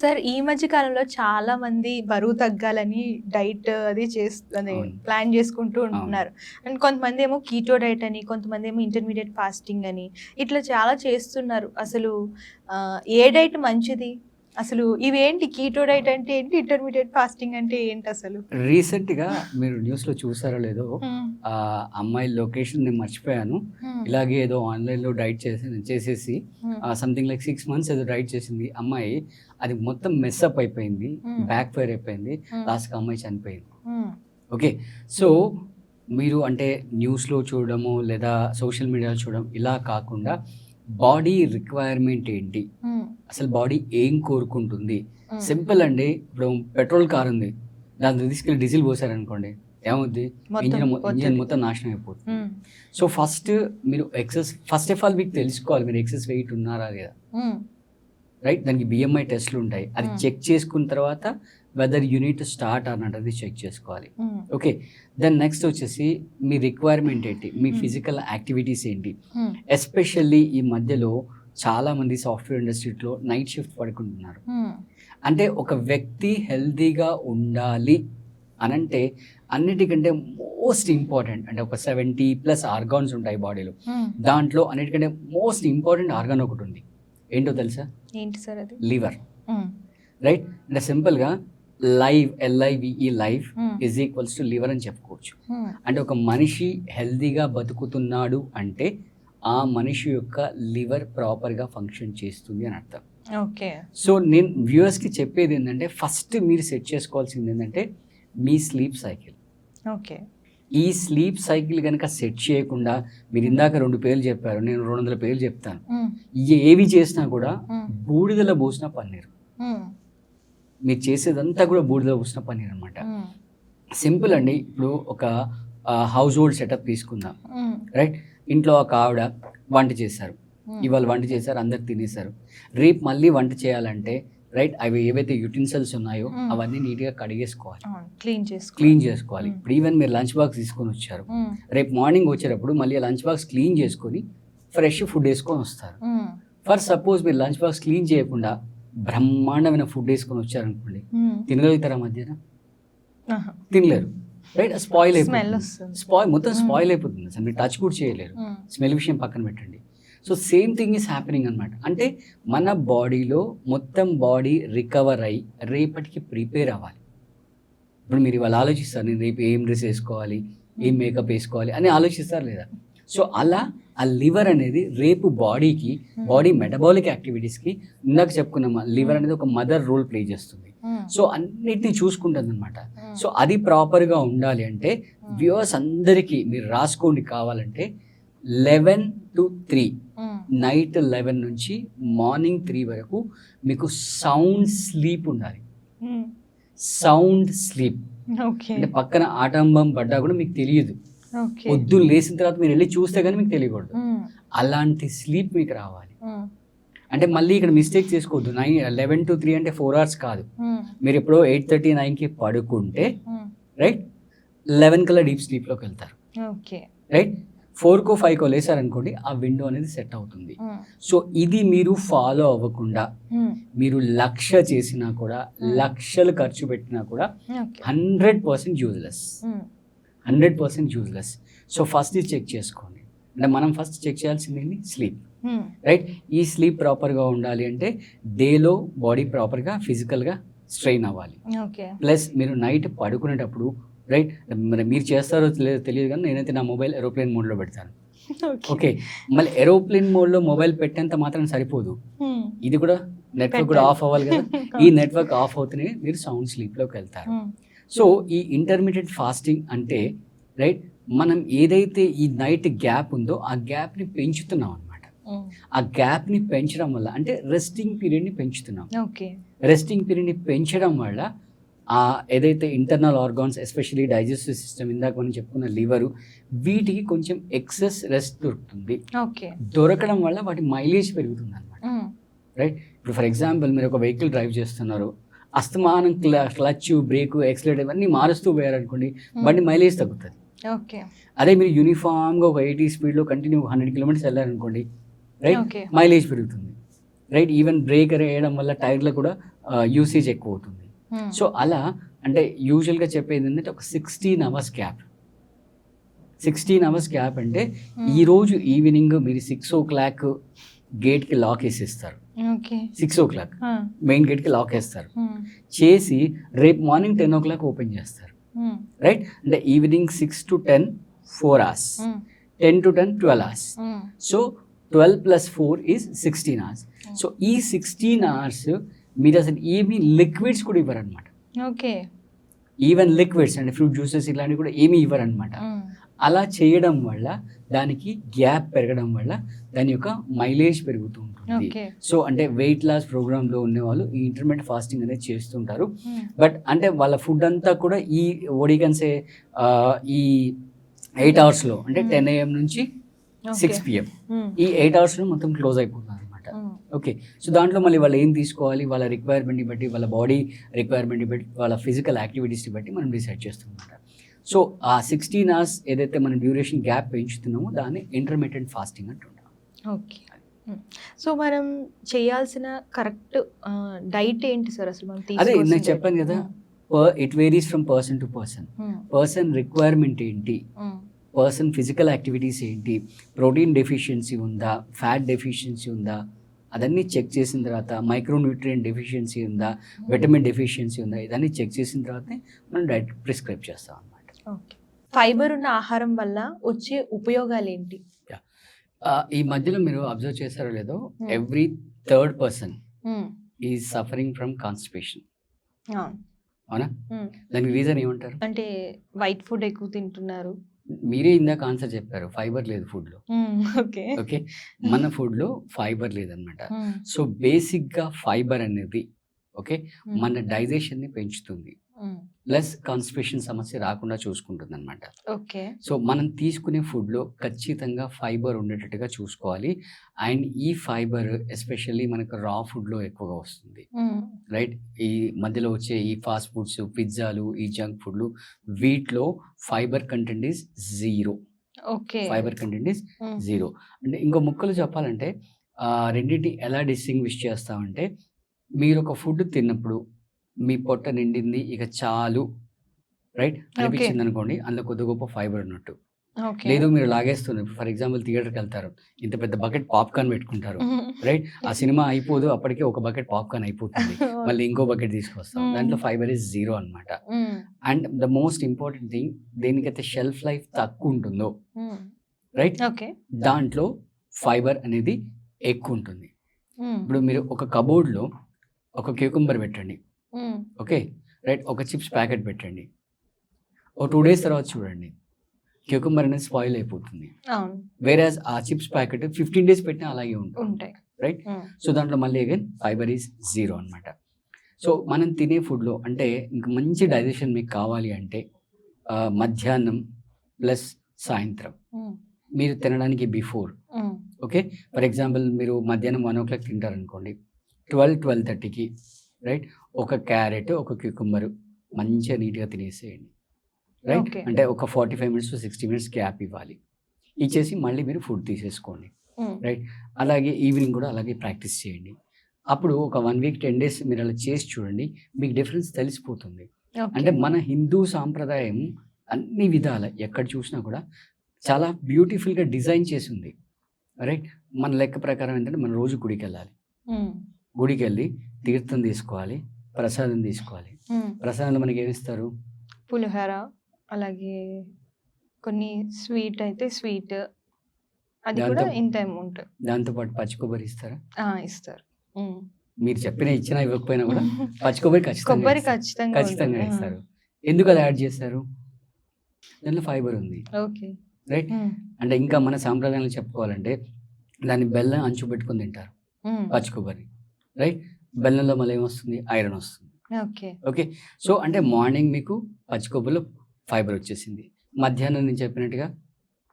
సార్, ఈ మధ్య కాలంలో చాలా మంది బరువు తగ్గాలని డైట్ అది ప్లాన్ చేసుకుంటూ ఉంటున్నారు. అండ్ కొంతమంది ఏమో కీటో డైట్ అని, కొంతమంది ఏమో ఇంటర్మీడియట్ ఫాస్టింగ్ అని, ఇట్లా చాలా చేస్తున్నారు. అసలు ఏ డైట్ మంచిది? అసలు ఇవేంటి? కీటో డైట్ అంటే ఏంటి? ఇంటర్మీడియట్ ఫాస్టింగ్ అంటే ఏంటి అసలు? రీసెంట్గా మీరు న్యూస్లో చూసారో లేదో, అమ్మాయి లొకేషన్ నేను మర్చిపోయాను, ఇలాగే ఏదో ఆన్లైన్లో డైట్ చేసేసి సంథింగ్ లైక్ 6 months ఏదో డైట్ చేసింది అమ్మాయి. అది మొత్తం మెస్అప్ అయిపోయింది, బ్యాక్ ఫైర్ అయిపోయింది, లాస్ట్కి అమ్మాయి చనిపోయింది. ఓకే, సో మీరు అంటే న్యూస్లో చూడడము లేదా సోషల్ మీడియాలో చూడడం ఇలా కాకుండా బాడీ రిక్వైర్మెంట్ ఏంటి, అసలు బాడీ ఏం కోరుకుంటుంది? సింపుల్ అండి, ఇప్పుడు పెట్రోల్ కార్ ఉంది, దాంట్లో తీసుకెళ్ళి డీజిల్ పోసారనుకోండి, ఏమవుద్ది? ఇంజన్ మొత్తం నాశనం అయిపోతుంది. సో ఫస్ట్ మీరు ఫస్ట్ ఆఫ్ ఆల్ మీకు తెలుసుకోవాలి మీరు ఎక్సెస్ వెయిట్ ఉన్నారా లేదా. రైట్, దానికి BMI టెస్ట్లు ఉంటాయి, అది చెక్ చేసుకున్న తర్వాత whether you need to start అన్నది చెక్ చేసుకోవాలి. ఓకే, దెన్ నెక్స్ట్ వచ్చేసి మీ రిక్వైర్మెంట్ ఏంటి, మీ ఫిజికల్ యాక్టివిటీస్ ఏంటి. ఎస్పెషల్లీ ఈ మధ్యలో చాలా మంది సాఫ్ట్వేర్ ఇండస్ట్రీలో నైట్ షిఫ్ట్ పడుకుంటున్నారు. అంటే ఒక వ్యక్తి హెల్తీగా ఉండాలి అనంటే అన్నిటికంటే మోస్ట్ ఇంపార్టెంట్, అంటే ఒక 70+ ఆర్గాన్స్ ఉంటాయి బాడీలో, దాంట్లో అన్నిటికంటే మోస్ట్ ఇంపార్టెంట్ ఆర్గాన్ ఒకటి ఉంది. ఏంటో తెలుసా? ఏంటి సార్ అది? లివర్. రైట్, అంటే సింపుల్గా LIVE life is equals to liver అని చెప్పుకోవచ్చు. అంటే ఒక మనిషి హెల్తీగా బతుకుతున్నాడు అంటే ఆ మనిషి యొక్క లివర్ ప్రాపర్గా ఫంక్షన్ చేస్తుంది అని అర్థం. ఓకే, సో నేను వ్యూవర్స్కి చెప్పేది ఏంటంటే, ఫస్ట్ మీరు సెట్ చేసుకోవాల్సింది ఏంటంటే మీ స్లీప్ సైకిల్. ఓకే, ఈ స్లీప్ సైకిల్ కనుక సెట్ చేయకుండా, మీరు ఇందాక 2 పేర్లు చెప్పారు, నేను 200 పేర్లు చెప్తాను, ఏవి చేసినా కూడా బూడిదలో పోసిన పన్నీరు. మీరు చేసేదంతా కూడా బూడిదలో పోసిన పన్నీర్ అనమాట. సింపుల్ అండి, ఇప్పుడు ఒక హౌస్ హోల్డ్ సెటప్ తీసుకుందాం. రైట్, ఇంట్లో ఒక ఆవిడ వంట చేశారు, ఇవాళ వంట చేశారు, అందరు తినేశారు. రేపు మళ్ళీ వంట చేయాలంటే రైట్, అవి ఏవైతే యుటెన్సిల్స్ ఉన్నాయో అవన్నీ నీట్గా కడిగేసుకోవాలి, క్లీన్ చేసుకోవాలి. ఇప్పుడు ఈవెన్ మీరు లంచ్ బాక్స్ తీసుకొని వచ్చారు, రేపు మార్నింగ్ వచ్చేటప్పుడు మళ్ళీ లంచ్ బాక్స్ క్లీన్ చేసుకొని ఫ్రెష్ ఫుడ్ వేసుకొని వస్తారు. ఫర్ సపోజ్ మీరు లంచ్ బాక్స్ క్లీన్ చేయకుండా బ్రహ్మాండమైన ఫుడ్ వేసుకొని వచ్చారనుకోండి, తినగలుగుతారా మధ్యాహ్నం? తినలేరు. రైట్, స్పాయిల్ అయిపోతుంది, మొత్తం స్పాయిల్ అయిపోతుంది, అసలు మీరు టచ్ కూడా చేయలేరు. స్మెల్ విషయం పక్కన పెట్టండి. So same thing is happening అనమాట. అంటే మన బాడీలో మొత్తం బాడీ రికవర్ అయ్యి రేపటికి ప్రిపేర్ అవ్వాలి. ఇప్పుడు మీరు ఇవాళ ఆలోచిస్తారు, నేను రేపు ఏం డ్రెస్ వేసుకోవాలి, ఏం మేకప్ వేసుకోవాలి అని ఆలోచిస్తారు లేదా? సో అలా ఆ లివర్ అనేది రేపు బాడీ మెటబాలిక్ యాక్టివిటీస్కి ఇందాక చెప్పుకున్నాం, లివర్ అనేది ఒక మదర్ రోల్ ప్లే చేస్తుంది. సో అన్నిటిని చూసుకుంటుంది అనమాట. సో అది ప్రాపర్గా ఉండాలి అంటే వ్యూవర్స్ అందరికీ మీరు రాసుకోండి కావాలంటే 11 to 3 నైట్ 11 నుంచి మార్నింగ్ 3 వరకు మీకు సౌండ్ స్లీప్ ఉండాలి. సౌండ్ స్లీప్ అంటే పక్కన ఆటంబం పడ్డా కూడా మీకు తెలియదు, పొద్దున్న లేచిన తర్వాత మీరు వెళ్ళి చూస్తే కానీ మీకు తెలియకూడదు. అలాంటి స్లీప్ మీకు రావాలి. అంటే మళ్ళీ ఇక్కడ మిస్టేక్ చేసుకోవద్దు. 11 to 3 అంటే 4 hours కాదు. మీరు ఎప్పుడో 8:30, 9కి పడుకుంటే రైట్ 11 కల్లా డీప్ స్లీప్లోకి వెళ్తారు. రైట్ 4కో 5కో లేసారనుకోండి, ఆ విండో అనేది సెట్ అవుతుంది. సో ఇది మీరు ఫాలో అవ్వకుండా మీరు లక్ష చేసినా కూడా, లక్షలు ఖర్చు పెట్టినా కూడా 100% యూజ్లెస్. 100% యూజ్లెస్. సో ఫస్ట్ ఇది చెక్ చేసుకోండి. అంటే మనం ఫస్ట్ చెక్ చేయాల్సింది స్లీప్. రైట్, ఈ స్లీప్ ప్రాపర్గా ఉండాలి అంటే డేలో బాడీ ప్రాపర్గా ఫిజికల్గా స్ట్రెయిన్ అవ్వాలి. ప్లస్ మీరు నైట్ పడుకునేటప్పుడు రైట్, మరి మీరు చేస్తారో లేదో తెలియదు కానీ నేనైతే నా మొబైల్ ఏరోప్లేన్ మోడ్లో పెడతాను. ఓకే, మళ్ళీ ఏరోప్లేన్ మోడ్లో మొబైల్ పెట్టేంత మాత్రం సరిపోదు, ఇది కూడా నెట్వర్క్ కూడా ఆఫ్ అవ్వాలి కదా. ఈ నెట్వర్క్ ఆఫ్ అవుతూనే మీరు సౌండ్ స్లీప్లోకి వెళ్తారు. సో ఈ ఇంటర్మీడియట్ ఫాస్టింగ్ అంటే రైట్, మనం ఏదైతే ఈ నైట్ గ్యాప్ ఉందో ఆ గ్యాప్ని పెంచుతున్నాం అనమాట. ఆ గ్యాప్ని పెంచడం వల్ల అంటే రెస్టింగ్ పీరియడ్ని పెంచుతున్నాం. రెస్టింగ్ పీరియడ్ని పెంచడం వల్ల ఆ ఏదైతే internal organs especially digestive system, ఇందాక మనం చెప్పుకున్న లివరు, వీటికి కొంచెం ఎక్సెస్ రెస్ట్ దొరుకుతుంది. దొరకడం వల్ల వాటి మైలేజ్ పెరుగుతుంది అనమాట. రైట్, ఇప్పుడు ఫర్ ఎగ్జాంపుల్ మీరు ఒక వెహికల్ డ్రైవ్ చేస్తున్నారు, అస్తమానం క్లచ్, బ్రేక్, యాక్సిలరేటర్ ఇవన్నీ మారుస్తూ పోయారనుకోండి, బండి మైలేజ్ తగ్గుతుంది. అదే మీరు యూనిఫామ్గా ఒక 80 స్పీడ్లో కంటిన్యూ 100 kilometers వెళ్ళారనుకోండి, రైట్, మైలేజ్ పెరుగుతుంది. రైట్, ఈవెన్ బ్రేక్ వేయడం వల్ల టైర్లో కూడా యూసేజ్ ఎక్కువ అవుతుంది. సో అలా అంటే యూజువల్గా చెప్పేది ఏంటంటే ఒక 16 hours గ్యాప్. 16 hours గ్యాప్ అంటే ఈరోజు ఈవినింగ్ మీరు 6 o'clock గేట్కి లాక్ వేసేస్తారు. 6 o'clock మెయిన్ గేట్కి లాక్ వేస్తారు, చేసి రేపు మార్నింగ్ 10 o'clock ఓపెన్ చేస్తారు. రైట్, అంటే evening 6 to 10 4 hours, 10 to 10 12 hours. So 12 + 4 is 16 hours. So ఈ 16 hours మీరు అసలు ఏమి లిక్విడ్స్ కూడా ఇవ్వరు అనమాట. ఈవెన్ లిక్విడ్స్ అంటే ఫ్రూట్ జ్యూసెస్ ఇలాంటివి కూడా ఏమీ ఇవ్వరు అనమాట. అలా చేయడం వల్ల దానికి గ్యాప్ పెరగడం వల్ల దాని యొక్క మైలేజ్ పెరుగుతూ ఉంటుంది. సో అంటే వెయిట్ లాస్ ప్రోగ్రామ్లో ఉండేవాళ్ళు ఈ ఇంటర్మీడియట్ ఫాస్టింగ్ అనేది చేస్తుంటారు. బట్ అంటే వాళ్ళ ఫుడ్ అంతా కూడా ఈ ఓడికన్సే ఈ 8 hours అంటే 10 AM నుంచి 6 PM ఈ 8 hours మొత్తం క్లోజ్ అయిపోతుంది అనమాట. ఓకే, సో దాంట్లో మళ్ళీ వాళ్ళు ఏం తీసుకోవాలి, వాళ్ళ రిక్వైర్మెంట్ని బట్టి, వాళ్ళ బాడీ రిక్వైర్మెంట్ని బట్టి, వాళ్ళ ఫిజికల్ యాక్టివిటీస్ని బట్టి మనం డిసైడ్ చేస్తాం అనమాట. సో ఆ 16 hours ఏదైతే మనం డ్యూరేషన్ గ్యాప్ పెంచుతున్నామో దాన్ని ఇంటర్మీడియట్ ఫాస్టింగ్ అంటుంటాం. ఓకే, సో మనం చేయాల్సిన కరెక్ట్ డైట్ ఏంటి సార్ అసలు? అదే నేను చెప్పాను కదా, it varies from person to person. Person requirement ఏంటి, పర్సన్ ఫిజికల్ యాక్టివిటీస్ ఏంటి, ప్రోటీన్ డెఫిషియన్సీ ఉందా, ఫ్యాట్ డెఫిషియన్సీ ఉందా, అదన్నీ చెక్ చేసిన తర్వాత మైక్రోన్యూట్రియంట్ డెఫిషియన్సీ ఉందా, విటమిన్ డెఫిషియన్సీ ఉందా, ఇదన్నీ చెక్ చేసిన తర్వాతనే మనం డైట్ ప్రిస్క్రైబ్ చేస్తాం అన్నమాట. ఓకే, ఫైబర్ ఉన్న ఆహారం వల్ల వచ్చే ఉపయోగాలు ఏంటి? ఈ మధ్యలో మీరు అబ్జర్వ్ చేశారో లేదో, every 3rd person is suffering from constipation. అవునా? దానికి రీజన్ ఏమంటారు? అంటే వైట్ ఫుడ్ ఎక్కువ తింటున్నారు. మీరే ఇందాక ఆన్సర్ చెప్పారు, ఫైబర్ లేదు ఫుడ్లో. ఓకే, మన ఫుడ్లో ఫైబర్ లేదనమాట. సో బేసిక్గా ఫైబర్ అనేది ఓకే మన డైజెషన్ని పెంచుతుంది, ప్లస్ కాన్స్టిపేషన్ సమస్య రాకుండా చూసుకుంటుంది అనమాట. ఓకే, సో మనం తీసుకునే ఫుడ్లో ఖచ్చితంగా ఫైబర్ ఉండేటట్టుగా చూసుకోవాలి. అండ్ ఈ ఫైబర్ ఎస్పెషల్లీ మనకు రా ఫుడ్లో ఎక్కువగా వస్తుంది. రైట్, ఈ మధ్యలో వచ్చే ఈ ఫాస్ట్ ఫుడ్స్, పిజ్జాలు, ఈ జంక్ ఫుడ్లు, వీటిలో fibre content is 0. Fibre content is 0. అంటే ఇంకో ముక్కలు చెప్పాలంటే రెండింటి ఎలా డిస్టింగ్విష్ చేస్తామంటే, మీరు ఒక ఫుడ్ తిన్నప్పుడు మీ పొట్ట నిండింది ఇక చాలు రైట్ అనిపించింది అనుకోండి, అందులో కొద్ది గొప్ప ఫైబర్ ఉన్నట్టు. లేదు మీరు లాగేస్తున్నారు, ఫర్ ఎగ్జాంపుల్ థియేటర్కి వెళ్తారు, ఇంత పెద్ద బకెట్ పాప్కార్న్ పెట్టుకుంటారు రైట్, ఆ సినిమా అయిపోదు అప్పటికే ఒక బకెట్ పాప్కార్న్ అయిపోతుంది, మళ్ళీ ఇంకో బకెట్ తీసుకొస్తాం, దాంట్లో ఫైబర్ ఇస్ 0 అనమాట. And the most important thing, దేనికైతే షెల్ఫ్ లైఫ్ తక్కువ ఉంటుందో రైట్. ఓకే. దాంట్లో ఫైబర్ అనేది ఎక్కువ ఉంటుంది. ఇప్పుడు మీరు ఒక కబోర్డ్లో ఒక క్యూకంబర్ పెట్టండి, ఓకే రైట్, ఒక చిప్స్ ప్యాకెట్ పెట్టండి, ఓ 2 days తర్వాత చూడండి క్యూకంబర్ అనేది స్పాయిల్ అయిపోతుంది. అవును. వేరాజ్ ఆ చిప్స్ ప్యాకెట్ 15 days పెట్టినా అలాగే ఉంటుంది, ఉంటాయి. రైట్. సో దాంట్లో మళ్ళీ అగైన్ ఫైబర్ ఈజ్ 0 అనమాట. సో మనం తినే ఫుడ్లో అంటే ఇంకా మంచి డైజెషన్ మీకు కావాలి అంటే మధ్యాహ్నం ప్లస్ సాయంత్రం మీరు తినడానికి బిఫోర్, ఓకే. ఫర్ ఎగ్జాంపుల్ మీరు మధ్యాహ్నం 1 o'clock తింటారనుకోండి, 12-12:30కి రైట్ ఒక క్యారెట్ ఒక క్యూకంబర్ మంచిగా నీట్గా తినేసేయండి, రైట్. Okay. అంటే ఒక 45 minutes to 60 minutes గ్యాప్ ఇవ్వాలి, ఇచ్చేసి మళ్ళీ మీరు ఫుడ్ తీసేసుకోండి, రైట్. అలాగే ఈవినింగ్ కూడా అలాగే ప్రాక్టీస్ చేయండి. అప్పుడు ఒక 1 week 10 days మీరు అలా చేసి చూడండి, మీకు డిఫరెన్స్ తెలిసిపోతుంది. అంటే మన హిందూ సాంప్రదాయం అన్ని విధాల ఎక్కడ చూసినా కూడా చాలా బ్యూటిఫుల్గా డిజైన్ చేసి ఉంది, రైట్. మన లెక్క ప్రకారం ఏంటంటే మనం రోజు గుడికి వెళ్ళాలి, గుడికి వెళ్ళి తీర్థం తీసుకోవాలి, ప్రసాదం తీసుకోవాలి. ప్రసాదంలో మనకి ఏమిస్తారు? పులిహోర, అలాగే కొన్ని స్వీట్ అయితే స్వీట్, అది కూడా ఇన్ టైం ఉంటుంది. దాంతోపాటు పచ్చి కొబ్బరి ఇస్తారా? ఇస్తారు. మీరు చెప్పిన ఇచ్చినా ఇవ్వకపోయినా కూడా పచ్చి కొబ్బరి కొబ్బరి ఖచ్చితంగా ఇస్తారు. ఎందుకు అది యాడ్ చేస్తారు? దాంట్లో ఫైబర్ ఉంది, ఓకే రైట్. అంటే ఇంకా మన సాంప్రదాయాలు చెప్పుకోవాలంటే దాన్ని బెల్లం అంచు పెట్టుకుని తింటారు, పచ్చి కొబ్బరి, రైట్. బెల్లంలో మళ్ళీ ఏమొస్తుంది? ఐరన్ వస్తుంది, ఓకే ఓకే. సో అంటే మార్నింగ్ మీకు పచ్చి కొబ్బరిలో ఫైబర్ వచ్చేసింది, మధ్యాహ్నం నేను చెప్పినట్టుగా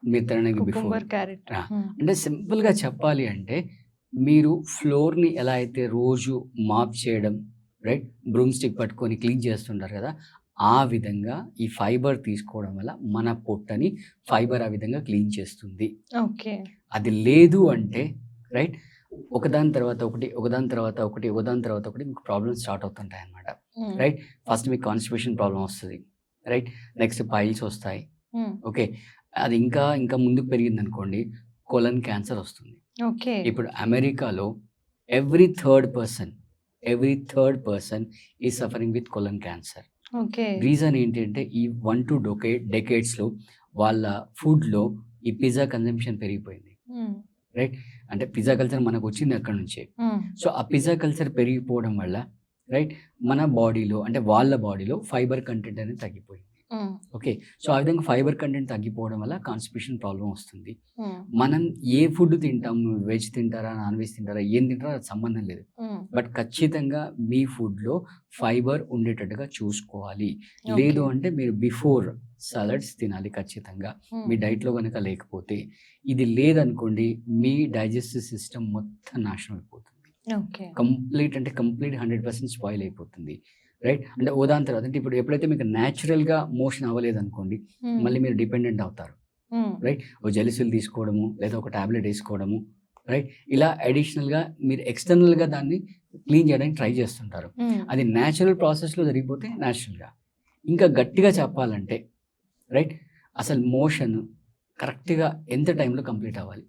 మీరు తినడానికి బిఫోర్. క్యారెట్. అంటే సింపుల్గా చెప్పాలి అంటే మీరు ఫ్లోర్ని ఎలా అయితే రోజు మాప్ చేయడం, రైట్, బ్రూమ్ స్టిక్ పట్టుకొని క్లీన్ చేస్తుంటారు కదా, ఆ విధంగా ఈ ఫైబర్ తీసుకోవడం వల్ల మన పొట్టని ఫైబర్ ఆ విధంగా క్లీన్ చేస్తుంది. ఓకే. అది లేదు అంటే రైట్ ఒకదాని తర్వాత ఒకటి ఒకదాని తర్వాత ఒకటి ఒకదాని తర్వాత ఒకటి మీకు ప్రాబ్లమ్స్ స్టార్ట్ అవుతుంటాయి అన్నమాట, రైట్. ఫస్ట్ మీకు కాన్స్టిపేషన్ ప్రాబ్లం వస్తుంది, రైట్. నెక్స్ట్ పైల్స్ వస్తాయి, ఓకే. అది ఇంకా ఇంకా ముందుకు పెరిగింది అనుకోండి కొలన్ క్యాన్సర్ వస్తుంది. ఓకే. ఇప్పుడు అమెరికాలో ఎవ్రీ థర్డ్ పర్సన్ ఈ suffering with colon cancer. Okay. Reason ఏంటంటే ఈ 1 to 2 decadesలో వాళ్ళ ఫుడ్లో ఈ పిజ్జా కన్జంప్షన్ పెరిగిపోయింది, రైట్. అంటే పిజ్జా కల్చర్ మనకు వచ్చింది అక్కడ నుంచే. సో ఆ పిజ్జా కల్చర్ పెరిగిపోవడం వల్ల రైట్ మన బాడీలో అంటే వాళ్ళ బాడీలో ఫైబర్ కంటెంట్ అనేది తగ్గిపోయింది, ఓకే. సో ఆ విధంగా ఫైబర్ కంటెంట్ తగ్గిపోవడం వల్ల కాన్స్టిపేషన్ ప్రాబ్లం వస్తుంది. మనం ఏ ఫుడ్ తింటాము, వెజ్ తింటారా నాన్ వెజ్ తింటారా ఏం తింటారా అది సంబంధం లేదు, బట్ ఖచ్చితంగా మీ ఫుడ్లో ఫైబర్ ఉండేటట్టుగా చూసుకోవాలి. లేదు అంటే మీరు బిఫోర్ సలాడ్స్ తినాలి ఖచ్చితంగా మీ డైట్లో కనుక లేకపోతే. ఇది లేదనుకోండి మీ డైజెస్టివ్ సిస్టమ్ మొత్తం నాశనం అయిపోతుంది, కంప్లీట్ 100% స్పాయిల్ అయిపోతుంది, రైట్. అంటే దాని తర్వాత అంటే ఇప్పుడు ఎప్పుడైతే మీకు న్యాచురల్గా మోషన్ అవ్వలేదు అనుకోండి మళ్ళీ మీరు డిపెండెంట్ అవుతారు, రైట్. ఓ జెలిసిల్ తీసుకోవడము లేదా ఒక టాబ్లెట్ వేసుకోవడము, రైట్. ఇలా అడిషనల్గా మీరు ఎక్స్టర్నల్గా దాన్ని క్లీన్ చేయడానికి ట్రై చేస్తుంటారు. అది న్యాచురల్ ప్రాసెస్లో జరిగిపోతే న్యాచురల్గా. ఇంకా గట్టిగా చెప్పాలంటే రైట్ అసలు మోషన్ కరెక్ట్గా ఎంత టైంలో కంప్లీట్ అవ్వాలి?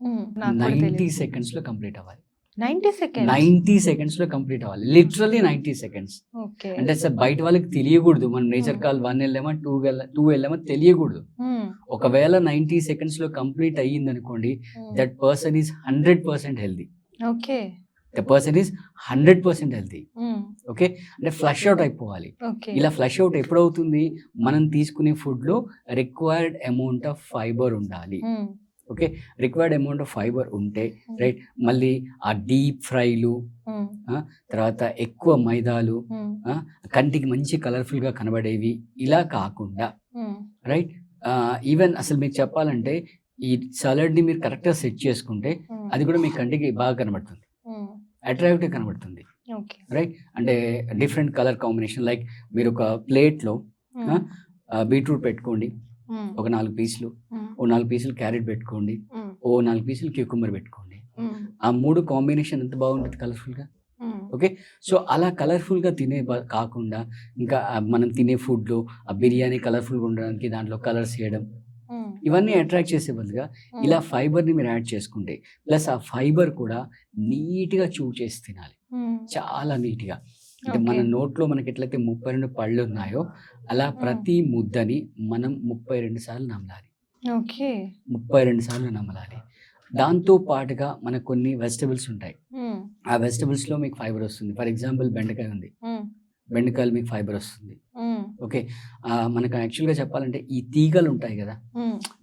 90 secondsలో కంప్లీట్ అవ్వాలి. 90 secondsలో కంప్లీట్ అవ్వాలి, లిటరల్లీ 90 seconds. అంటే సార్ బయట వాళ్ళకి తెలియకూడదు మనం నేచర్ కాల్ 1 వెళ్ళామా 2 వెళ్ళామా తెలియకూడదు. ఒకవేళ 90 secondsలో కంప్లీట్ అయ్యింది అనుకోండి that person is 100% healthy, the person is 100% healthy, okay. అంటే ఫ్లష్ అవుట్ అయిపోవాలి. ఇలా ఫ్లష్ అవుట్ ఎప్పుడు అవుతుంది? మనం తీసుకునే ఫుడ్లో రిక్వైర్డ్ అమౌంట్ ఆఫ్ ఫైబర్ ఉండాలి, okay. Required amount of fibre ఉంటే రైట్ మళ్ళీ ఆ డీప్ ఫ్రైలు తర్వాత ఎక్కువ మైదాలు కంటికి మంచి కలర్ఫుల్గా కనబడేవి ఇలా కాకుండా రైట్ ఈవెన్ అసలు మీకు చెప్పాలంటే ఈ సలాడ్ని మీరు కరెక్ట్గా సెట్ చేసుకుంటే అది కూడా మీ కంటికి బాగా కనబడుతుంది, అట్రాక్టివ్గా కనబడుతుంది, రైట్. అంటే డిఫరెంట్ కలర్ కాంబినేషన్ లైక్ మీరు ఒక ప్లేట్లో బీట్రూట్ పెట్టుకోండి ఒక 4 పీసులు, ఓ 4 పీసులు క్యారెట్ పెట్టుకోండి, ఓ 4 పీసులు క్యూకంబర్ పెట్టుకోండి. ఆ 3 కాంబినేషన్ ఎంత బాగుంటుంది కలర్ఫుల్గా, ఓకే. సో అలా కలర్ఫుల్గా తినే కాకుండా ఇంకా మనం తినే ఫుడ్లో ఆ బిర్యానీ కలర్ఫుల్గా ఉండడానికి దాంట్లో కలర్స్ వేయడం ఇవన్నీ అట్రాక్ట్ చేసే బదులుగా ఇలా ఫైబర్ని మీరు యాడ్ చేసుకుంటే ప్లస్ ఆ ఫైబర్ కూడా నీట్గా చేసి తినాలి, చాలా నీట్గా. అంటే మన నోట్లో మనకి ఎట్లయితే 32 పళ్ళు ఉన్నాయో అలా ప్రతి ముద్దని మనం 32 సార్లు నమలాలి. ఓకే. 32 సార్లు నమలాలి. దాంతో పాటుగా మనకు కొన్ని వెజిటబుల్స్ ఉంటాయి. ఆ వెజిటబుల్స్‌లో మీకు ఫైబర్ వస్తుంది. ఫర్ ఎగ్జాంపుల్ బెండకాయ ఉంది. బెండకాయలు మీకు ఫైబర్ వస్తుంది. ఓకే. మనకు యాక్చువల్‌గా చెప్పాలంటే ఈ తీగలు ఉంటాయి గదా!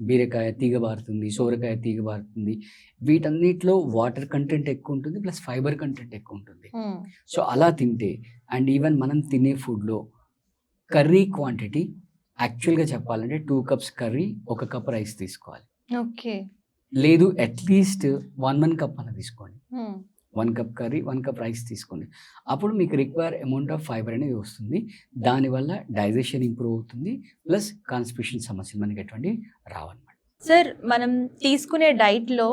బీరకాయ తీగ బారుతుంది, సోరకాయ తీగ బారుతుంది. వీటన్నిటిలో వాటర్ కంటెంట్ ఎక్కువ ఉంటుంది. ప్లస్ ఫైబర్ కంటెంట్ ఎక్కువ ఉంటుంది. సో, అలా తింటే అండ్ ఈవెన్ మనం తినే ఫుడ్‌లో కర్రీ క్వాంటిటీ యాక్చువల్‌గా చెప్పాలంటే 2 కప్స్ కర్రీ, 1 కప్ రైస్ తీసుకోవాలి. ఓకే. లేదు అట్‌లీస్ట్ 1 కప్ అన్న తీసుకోండి. 1 కప్ కర్రీ, 1 కప్ రైస్ తీసుకోండి. అప్పుడు మీకు రిక్వైర్ అమౌంట్ ఆఫ్ ఫైబర్ అనేది వస్తుంది. దానివల్ల డైజెషన్ ఇంప్రూవ్ అవుతుంది. ప్లస్ కాన్‌స్టిపేషన్ సమస్యలు మనకి ఎటువంటివి రావన్నమాట. సార్, మనం తీసుకునే డైట్‌లో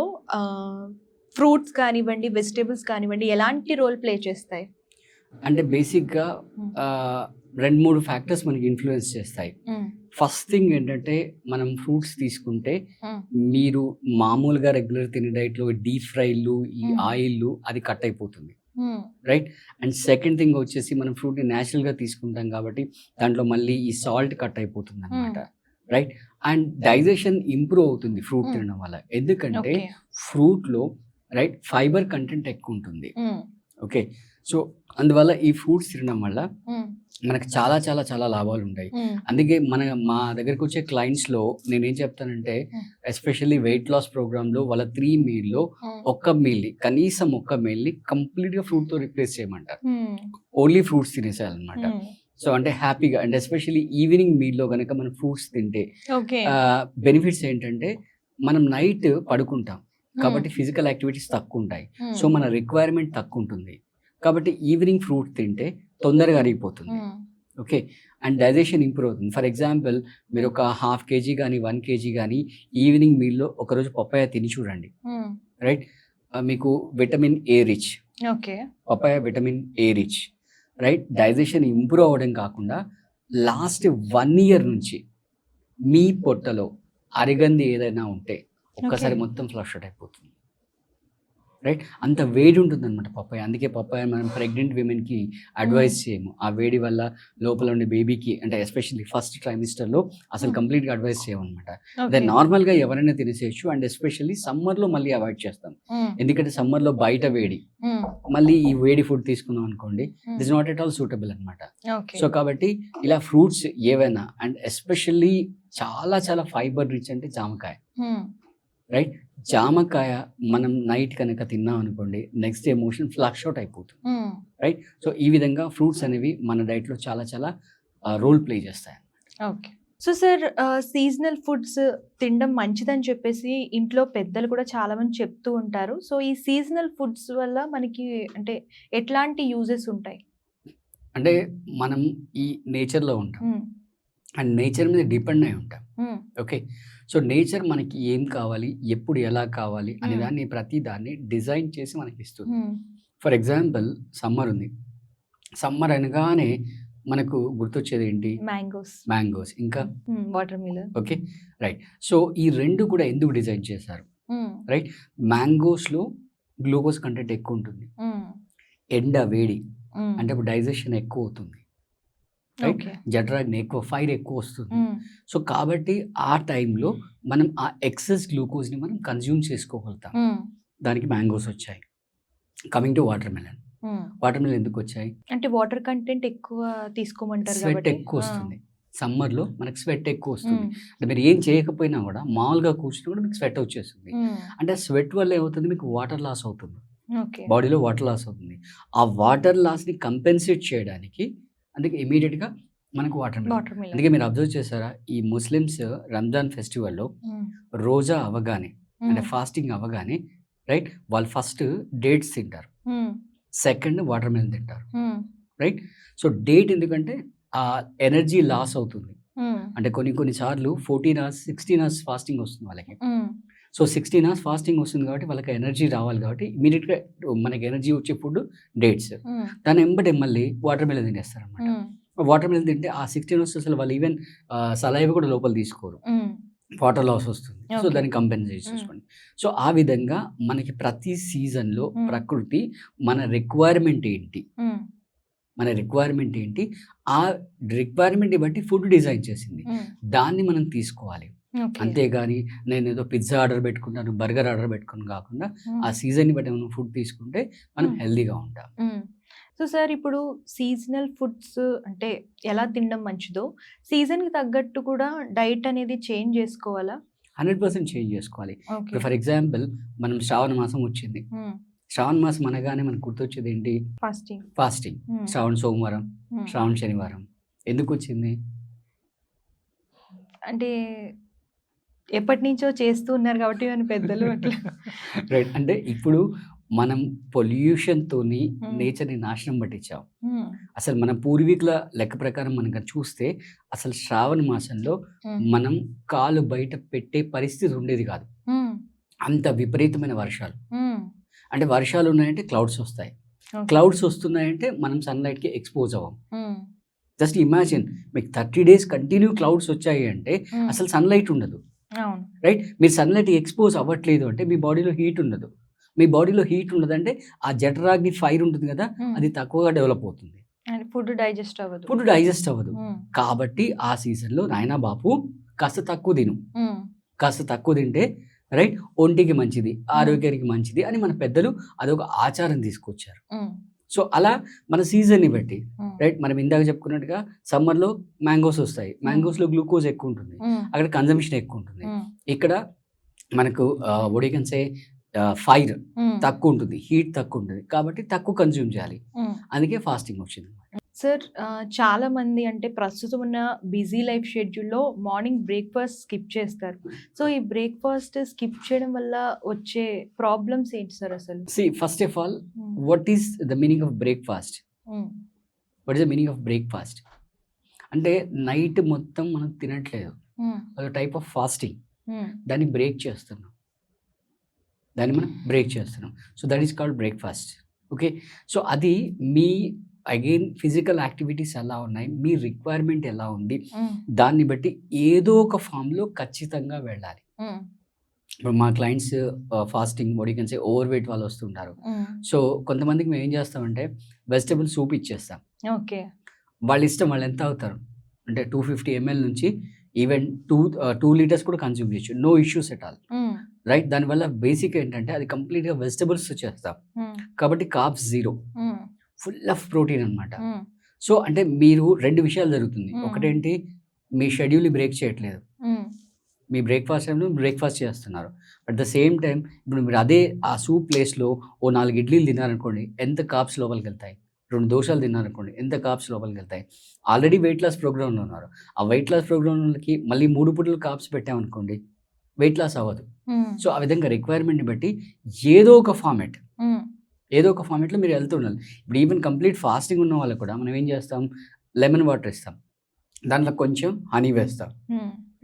ఫ్రూట్స్ కానివ్వండి, వెజిటబుల్స్ కానివ్వండి ఎలాంటి రోల్ ప్లే చేస్తాయి? అంటే బేసిక్‌గా 2, 3 ఫ్యాక్టర్స్ మనకి ఇన్‌ఫ్లూయెన్స్ చేస్తాయి. ఫస్ట్ థింగ్ ఏంటంటే మనం ఫ్రూట్స్ తీసుకుంటే మీరు మామూలుగా రెగ్యులర్ తినే డైట్‌లో డీప్ ఫ్రైలు, ఈ ఆయిల్‌లు అది కట్ అయిపోతుంది. రైట్. అండ్ సెకండ్ థింగ్ వచ్చేసి మనం ఫ్రూట్‌ని న్యాచురల్‌గా తీసుకుంటాం కాబట్టి దాంట్లో మళ్ళీ ఈ సాల్ట్ కట్ అయిపోతుందన్నమాట. రైట్. అండ్ డైజెషన్ ఇంప్రూవ్ అవుతుంది ఫ్రూట్ తినడం వల్ల. ఎందుకంటే ఫ్రూట్‌లో రైట్ ఫైబర్ కంటెంట్ ఎక్కువ ఉంటుంది. ఓకే. సో, అందువల్ల ఈ ఫ్రూట్స్ తినడం వల్ల మనకు చాలా చాలా చాలా లాభాలు ఉంటాయి. అందుకే మా దగ్గరికి వచ్చే క్లయింట్స్‌లో నేనేం చెప్తానంటే ఎస్పెషల్లీ వెయిట్ లాస్ ప్రోగ్రామ్‌లో వాళ్ళ 3 మీల్‌లో కనీసం ఒక్క మీల్‌ని కంప్లీట్‌గా ఫ్రూట్‌తో రిప్లేస్ చేయమంటారు. ఓన్లీ ఫ్రూట్స్ తినేసేయాలన్నమాట. సో, అంటే హ్యాపీగా అండ్ ఎస్పెషల్లీ ఈవినింగ్ మీల్‌లో గనక మనం ఫ్రూట్స్ తింటే బెనిఫిట్స్ ఏంటంటే మనం నైట్ పడుకుంటాం కాబట్టి ఫిజికల్ యాక్టివిటీస్ తక్కువ ఉంటాయి. సో, మన రిక్వైర్మెంట్ తక్కువ ఉంటుంది. కాబట్టి ఈవినింగ్ ఫ్రూట్ తింటే తొందరగా అరిగిపోతుంది. ఓకే. అండ్ డైజెషన్ ఇంప్రూవ్ అవుతుంది. ఫర్ ఎగ్జాంపుల్ మీరు ఒక 1/2 kg కానీ 1 kg కానీ ఈవినింగ్ మీల్‌లో ఒకరోజు పపాయ తిని చూడండి. రైట్. మీకు vitamin A rich. Okay. Papaya vitamin A rich. Right. Digestion improve అవ్వడం కాకుండా లాస్ట్ 1 ఇయర్ నుంచి మీ పొట్టలో అరిగంది ఏదైనా ఉంటే ఒక్కసారి మొత్తం ఫ్లష్ అవుట్ అయిపోతుంది. రైట్. అంత వేడి ఉంటుందన్నమాట పపాయ. అందుకే పపాయ మనం ప్రెగ్నెంట్ విమెన్‌కి అడ్వైస్ చేయము. ఆ వేడి వల్ల లోపల ఉండే బేబీకి అంటే ఎస్పెషల్లీ ఫస్ట్ ట్రైమిస్టర్‌లో అసలు కంప్లీట్‌గా అడ్వైస్ చేయమన్నమాట. దెన్ నార్మల్‌గా ఎవరైనా తినేసేయచ్చు. అండ్ ఎస్పెషల్లీ సమ్మర్‌లో మళ్ళీ అవాయిడ్ చేస్తాం. ఎందుకంటే సమ్మర్‌లో బయట వేడి. మళ్ళీ ఈ వేడి ఫుడ్ తీసుకున్నాం అనుకోండి it is not at all suitable అన్నమాట. సో, కాబట్టి ఇలా ఫ్రూట్స్ ఏవైనా అండ్ ఎస్పెషల్లీ చాలా చాలా ఫైబర్ రిచ్ అంటే జామకాయ. రైట్. జామకాయ మనం నైట్ కనుక తిన్నాం అనుకోండి next day motion flush out అయిపోతుంది. రైట్. సో, ఈ విధంగా ఫ్రూట్స్ అనేవి మన డైట్‌లో చాలా చాలా రోల్ ప్లే చేస్తాయి. Okay. So sir, seasonal foods తినడం మంచిదని చెప్పేసి ఇంట్లో పెద్దలు కూడా చాలా మంది చెప్తూ ఉంటారు. సో, ఈ సీజనల్ ఫుడ్స్ వల్ల మనకి అంటే ఎట్లాంటి యూజెస్ ఉంటాయి? అంటే మనం ఈ నేచర్‌లో ఉంటాం. అండ్ నేచర్ మీద డిపెండ్ అయి ఉంటాం. ఓకే. సో, నేచర్ మనకి ఏం కావాలి, ఎప్పుడు ఎలా కావాలి అనే దాన్ని ప్రతి దాన్ని డిజైన్ చేసి మనకి ఇస్తుంది. ఫర్ ఎగ్జాంపుల్ సమ్మర్ ఉంది. సమ్మర్ అనగానే మనకు గుర్తొచ్చేది ఏంటి? మ్యాంగోస్ ఇంకా water melon. Okay. Right. So, ఈ 2 కూడా ఎందుకు డిజైన్ చేశారు? రైట్. మ్యాంగోస్‌లో గ్లూకోజ్ కంటెంట్ ఎక్కువ ఉంటుంది. ఎండ వేడి అంటే ఇప్పుడు డైజెషన్ ఎక్కువ అవుతుంది. రైట్. జఠరాగ్ని ఎక్కువ, ఫైర్ ఎక్కువ వస్తుంది. సో, కాబట్టి ఆ టైంలో మనం ఆ ఎక్సెస్ గ్లూకోజ్‌ని మనం కన్జ్యూమ్ చేసుకోగలుగుతాం. దానికి మ్యాంగోస్ వచ్చాయి. Coming to water melon. Water melon ఎందుకు వచ్చాయి? అంటే వాటర్ కంటెంట్ ఎక్కువ తీసుకోమంటారు స్వెట్ కాబట్టి. ఎక్కువ వస్తుంది. సమ్మర్‌లో మనకు స్వెట్ ఎక్కువ వస్తుంది. అంటే మీరు ఏం చేయకపోయినా కూడా మామూలుగా కూర్చుని కూడా మీకు స్వెట్ వచ్చేస్తుంది. అంటే స్వెట్ వల్ల ఏమవుతుంది మీకు వాటర్ లాస్ అవుతుంది. బాడీలో వాటర్ లాస్ అవుతుంది. ఆ వాటర్ లాస్‌ని కంపెన్సేట్ చేయడానికి అందుకే ఇమీడియట్‌గా మనకు వాటర్ మిలన్. అందుకే మీరు అబ్జర్వ్ చేశారా ఈ ముస్లిమ్స్ రంజాన్ ఫెస్టివల్‌లో రోజా అవ్వగానే అంటే ఫాస్టింగ్ అవ్వగానే రైట్ వాళ్ళు ఫస్ట్ డేట్స్ తింటారు. సెకండ్ వాటర్ మిలన్ తింటారు. రైట్. సో, డేట్ ఎందుకంటే ఆ ఎనర్జీ లాస్ అవుతుంది. అంటే కొన్ని సార్లు 14 అవర్స్ 16 అవర్స్ ఫాస్టింగ్ వస్తుంది వాళ్ళకి. సో, 16 అవర్స్ ఫాస్టింగ్ వస్తుంది కాబట్టి వాళ్ళకి ఎనర్జీ రావాలి కాబట్టి ఇమీడియట్‌గా మనకి ఎనర్జీ వచ్చే ఫుడ్ డేట్స్. దాని వెంబడే మళ్ళీ వాటర్ మిలన్ తినేస్తారనమాట. వాటర్ మిలన్ తింటే ఆ 16 అవర్స్ అసలు వాళ్ళు ఈవెన్ సలైవ కూడా లోపల తీసుకోరు. వాటర్ లాస్ వస్తుంది. సో, దాన్ని కంపెన్సేట్ చేసుకోండి. సో, ఆ విధంగా మనకి ప్రతి సీజన్‌లో ప్రకృతి మన రిక్వైర్మెంట్ ఏంటి? ఆ రిక్వైర్మెంట్‌ని బట్టి ఫుడ్ డిజైన్ చేసింది. దాన్ని మనం తీసుకోవాలి. అంతేగాని నేను ఏదో పిజ్జా ఆర్డర్ పెట్టుకుంటాను, బర్గర్ ఆర్డర్ పెట్టుకుని కాకుండా ఆ సీజన్ని బట్టి మనం ఫుడ్ తీసుకుంటే మనం హెల్దీగా ఉంటాం. సో సార్, ఇప్పుడు సీజనల్ ఫుడ్స్ అంటే ఎలా తినడం మంచిదో, సీజన్కి తగ్గట్టు కూడా డైట్ అనేది చేంజ్ చేసుకోవాలా? 100% చేంజ్ చేసుకోవాలి. ఓకే. ఇప్పుడు ఫర్ ఎగ్జాంపుల్ మనం శ్రావణ మాసం వచ్చింది. శ్రావణ మాసం అనగానే మనకు గుర్తొచ్చేది ఏంటి? ఫాస్టింగ్. శ్రావణ సోమవారం, శ్రావణ శనివారం. ఎందుకు వచ్చింది? అంటే ఎప్పటి నుంచో చేస్తూ ఉన్నారు కాబట్టి మన పెద్దలు అట్లా. రైట్. అంటే ఇప్పుడు మనం పొల్యూషన్తోని నేచర్ని నాశనం పట్టించాం. అసలు మన పూర్వీకుల లెక్క ప్రకారం మనం కనుక చూస్తే అసలు శ్రావణ మాసంలో మనం కాలు బయట పెట్టే పరిస్థితి ఉండేది కాదు. అంత విపరీతమైన వర్షాలు. అంటే వర్షాలు ఉన్నాయంటే క్లౌడ్స్ వస్తాయి. క్లౌడ్స్ వస్తున్నాయంటే మనం సన్లైట్కి ఎక్స్పోజ్ అవ్వం. జస్ట్ ఇమాజిన్, మీకు 30 days కంటిన్యూ క్లౌడ్స్ వచ్చాయి అంటే అసలు సన్లైట్ ఉండదు. రైట్. మీరు సన్లైట్ ఎక్స్పోజ్ అవ్వట్లేదు అంటే మీ బాడీలో హీట్ ఉండదు. మీ బాడీలో హీట్ ఉండదంటే ఆ జఠరాగ్ని ఫైర్ ఉంటుంది కదా, అది తక్కువగా డెవలప్ అవుతుంది. ఫుడ్ డైజెస్ట్ అవ్వదు. కాబట్టి ఆ సీజన్లో నాయనా బాపు కాస్త తక్కువ తిను, కాస్త తక్కువ తింటే రైట్ ఒంటికి మంచిది, ఆరోగ్యానికి మంచిది అని మన పెద్దలు అదొక ఆచారం తీసుకొచ్చారు. సో అలా మన సీజన్ని బట్టి రైట్, మనం ఇందాక చెప్పుకున్నట్టుగా సమ్మర్లో మ్యాంగోస్ వస్తాయి. మ్యాంగోస్లో గ్లూకోజ్ ఎక్కువ ఉంటుంది, అక్కడ కన్జంప్షన్ ఎక్కువ ఉంటుంది. ఇక్కడ మనకు ఒడికన్సే ఫైర్ తక్కువ ఉంటుంది, హీట్ తక్కువ ఉంటుంది, కాబట్టి తక్కువ కన్జ్యూమ్ చేయాలి. అందుకే ఫాస్టింగ్ వచ్చింది. సార్, చాలా మంది అంటే ప్రస్తుతం ఉన్న బిజీ లైఫ్ షెడ్యూల్లో మార్నింగ్ బ్రేక్ఫాస్ట్ స్కిప్ చేస్తారు. సో ఈ బ్రేక్ఫాస్ట్ స్కిప్ చేయడం వల్ల వచ్చే ప్రాబ్లమ్స్ ఏంటి సార్ అసలు? First of all, what is the meaning of breakfast? What is the meaning of breakfast? అంటే నైట్ మొత్తం మనం తినట్లేదు, ఒక టైప్ ఆఫ్ ఫాస్టింగ్. దాన్ని బ్రేక్ చేస్తున్నాం, so that is called breakfast. Okay. So అది మీ అగైన్ ఫిజికల్ యాక్టివిటీస్ ఎలా ఉన్నాయి, మీ రిక్వైర్మెంట్ ఎలా ఉంది, దాన్ని బట్టి ఏదో ఒక ఫామ్లో ఖచ్చితంగా వెళ్ళాలి. ఇప్పుడు మా క్లయింట్స్ ఫాస్టింగ్ ఒడికన్సే ఓవర్ వెయిట్ వాళ్ళు వస్తుంటారు. సో కొంతమందికి మేము ఏం చేస్తామంటే వెజిటబుల్ సూప్ ఇచ్చేస్తాం. ఓకే. వాళ్ళ ఇష్టం, వాళ్ళు ఎంత అవుతారు అంటే 250 ml నుంచి ఈవెన్ 2 liters కూడా కన్జ్యూమ్ చేయొచ్చు, no issues at all. Right. దానివల్ల బేసిక్ ఏంటంటే అది కంప్లీట్గా వెజిటబుల్స్ చేస్తాం కాబట్టి కార్బ్స్ 0, ఫుల్ ఆఫ్ ప్రోటీన్ అనమాట. సో అంటే మీరు 2 విషయాలు జరుగుతుంది. ఒకటేంటి, మీ షెడ్యూల్ని బ్రేక్ చేయట్లేదు, మీ బ్రేక్ఫాస్ట్ టైంలో బ్రేక్ఫాస్ట్ చేస్తున్నారు. అట్ ద సేమ్ టైం ఇప్పుడు మీరు అదే ఆ సూప్ ప్లేస్లో ఓ 4 ఇడ్లీలు తిన్నారనుకోండి, ఎంత కార్బ్స్ లోపలికి వెళ్తాయి? 2 దోశలు తిన్నారనుకోండి, ఎంత కార్బ్స్ లోపలికి వెళ్తాయి? ఆల్రెడీ వెయిట్ లాస్ ప్రోగ్రామ్లో ఉన్నారు, ఆ వెయిట్ లాస్ ప్రోగ్రామ్కి మళ్ళీ 3 పూటలు కార్బ్స్ పెట్టామనుకోండి, వెయిట్ లాస్ అవ్వదు. సో ఆ విధంగా రిక్వైర్మెంట్ని బట్టి ఏదో ఒక ఫార్మేట్లో మీరు వెళ్తూ ఉండాలి. ఇప్పుడు ఈవెన్ కంప్లీట్ ఫాస్టింగ్ ఉన్న వాళ్ళకి కూడా మనం ఏం చేస్తాం, లెమన్ వాటర్ ఇస్తాం, దాంట్లో కొంచెం హనీ వేస్తాం.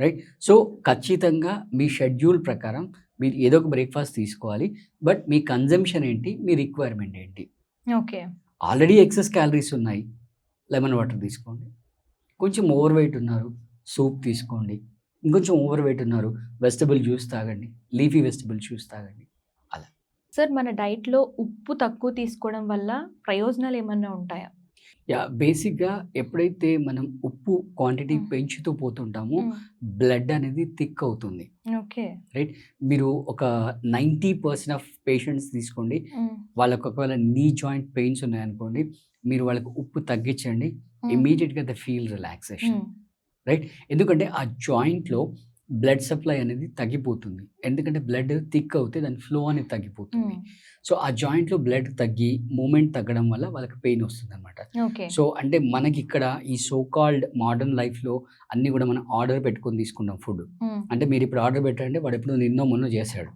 రైట్. సో ఖచ్చితంగా మీ షెడ్యూల్ ప్రకారం మీరు ఏదో ఒక బ్రేక్ఫాస్ట్ తీసుకోవాలి. బట్ మీ కన్జంప్షన్ ఏంటి, మీ రిక్వైర్మెంట్ ఏంటి? ఓకే. ఆల్రెడీ ఎక్సెస్ క్యాలరీస్ ఉన్నాయి, లెమన్ వాటర్ తీసుకోండి. కొంచెం ఓవర్ వెయిట్ ఉన్నారు, సూప్ తీసుకోండి. ఇంకొంచెం ఓవర్ వెయిట్ ఉన్నారు, వెజిటబుల్ జ్యూస్ తాగండి, లీఫీ వెజిటబుల్ జ్యూస్ తాగండి. అలా. సార్, మన డైట్లో ఉప్పు తక్కువ తీసుకోవడం వల్ల ప్రయోజనాలు ఏమన్నా ఉంటాయా? బేసిక్గా ఎప్పుడైతే మనం ఉప్పు క్వాంటిటీ పెంచుతూ పోతుంటామో బ్లడ్ అనేది థిక్ అవుతుంది. ఓకే. రైట్. మీరు ఒక 90% ఆఫ్ పేషెంట్స్ తీసుకోండి, వాళ్ళకి ఒకవేళ నీ జాయింట్ పెయిన్స్ ఉన్నాయనుకోండి, మీరు వాళ్ళకి ఉప్పు తగ్గించండి, ఇమీడియట్గా ద ఫీల్ రిలాక్సేషన్. రైట్. ఎందుకంటే ఆ జాయింట్లో బ్లడ్ సప్లై అనేది తగ్గిపోతుంది. ఎందుకంటే బ్లడ్ థిక్ అవుతే దాని ఫ్లో అనేది తగ్గిపోతుంది. సో ఆ జాయింట్లో బ్లడ్ తగ్గి మూమెంట్ తగ్గడం వల్ల వాళ్ళకి పెయిన్ వస్తుంది అనమాట. సో అంటే మనకి ఇక్కడ ఈ సో కాల్డ్ మోడర్న్ లైఫ్లో అన్నీ కూడా మనం ఆర్డర్ పెట్టుకొని తీసుకుంటాం ఫుడ్. అంటే మీరు ఇప్పుడు ఆర్డర్ పెట్టారంటే వాడు ఎప్పుడు నిన్నో మొన్నో చేశాడు,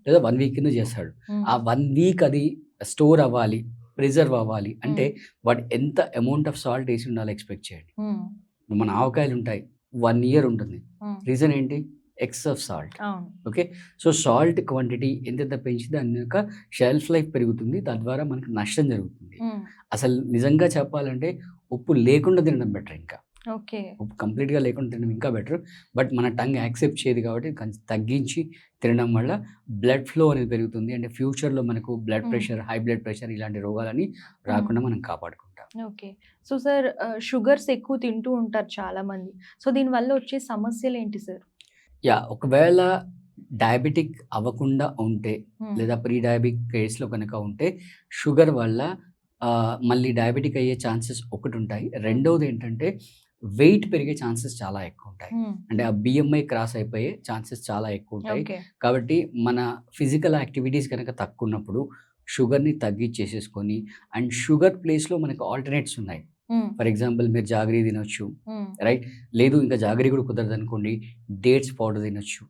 లేదా 1 week కింద చేశాడు. ఆ 1 week అది స్టోర్ అవ్వాలి, ప్రిజర్వ్ అవ్వాలి అంటే వాడు ఎంత అమౌంట్ ఆఫ్ సాల్ట్ వేసి ఉండాలో ఎక్స్పెక్ట్ చేయండి. మన ఆవకాయలు ఉంటాయి, 1 year ఉంటుంది. రీజన్ ఏంటి? Excess salt. Okay. So salt quantity ఎంత పెంచితే దాని యొక్క షెల్ఫ్ లైఫ్ పెరుగుతుంది, తద్వారా మనకు నష్టం జరుగుతుంది. అసలు నిజంగా చెప్పాలంటే ఉప్పు లేకుండా తినడం బెటర్. ఇంకా ఉప్పు కంప్లీట్గా లేకుండా తినడం ఇంకా బెటర్. బట్ మన టంగ్ యాక్సెప్ట్ చేయదు కాబట్టి కొంచెం తగ్గించి తినడం వల్ల బ్లడ్ ఫ్లో అనేది పెరుగుతుంది. అంటే ఫ్యూచర్లో మనకు blood pressure, high blood pressure ఇలాంటి రోగాలని రాకుండా మనం కాపాడుకుంటాం. ఓకే. సో సార్, షుగర్స్ ఎక్కువ తింటూ ఉంటారు చాలా మంది. సో దీనివల్ల వచ్చే సమస్యలు ఏంటి సార్? ఒకవేళ డయాబెటిక్ అవ్వకుండా ఉంటే లేదా ప్రీ డయాబెటిక్ కేసులో కనుక ఉంటే షుగర్ వల్ల మళ్ళీ డయాబెటిక్ అయ్యే ఛాన్సెస్ ఒకటి ఉంటాయి. రెండవది ఏంటంటే వెయిట్ పెరిగే ఛాన్సెస్ చాలా ఎక్కువ ఉంటాయి. అంటే ఆ బిఎంఐ క్రాస్ అయిపోయే ఛాన్సెస్ చాలా ఎక్కువ ఉంటాయి. కాబట్టి మన ఫిజికల్ యాక్టివిటీస్ కనుక తక్కువ ఉన్నప్పుడు షుగర్ని తగ్గించేసేసుకొని, అండ్ షుగర్ ప్లేస్లో మనకు ఆల్టర్నేట్స్ ఉన్నాయి. ఫర్ ఎగ్జాంపుల్ మీరు జాగరీ తినొచ్చు, రైట్? లేదు ఇంకా జాగరీ కూడా కుదరదు అనుకోండి, డేట్స్ పౌడర్ తినొచ్చు.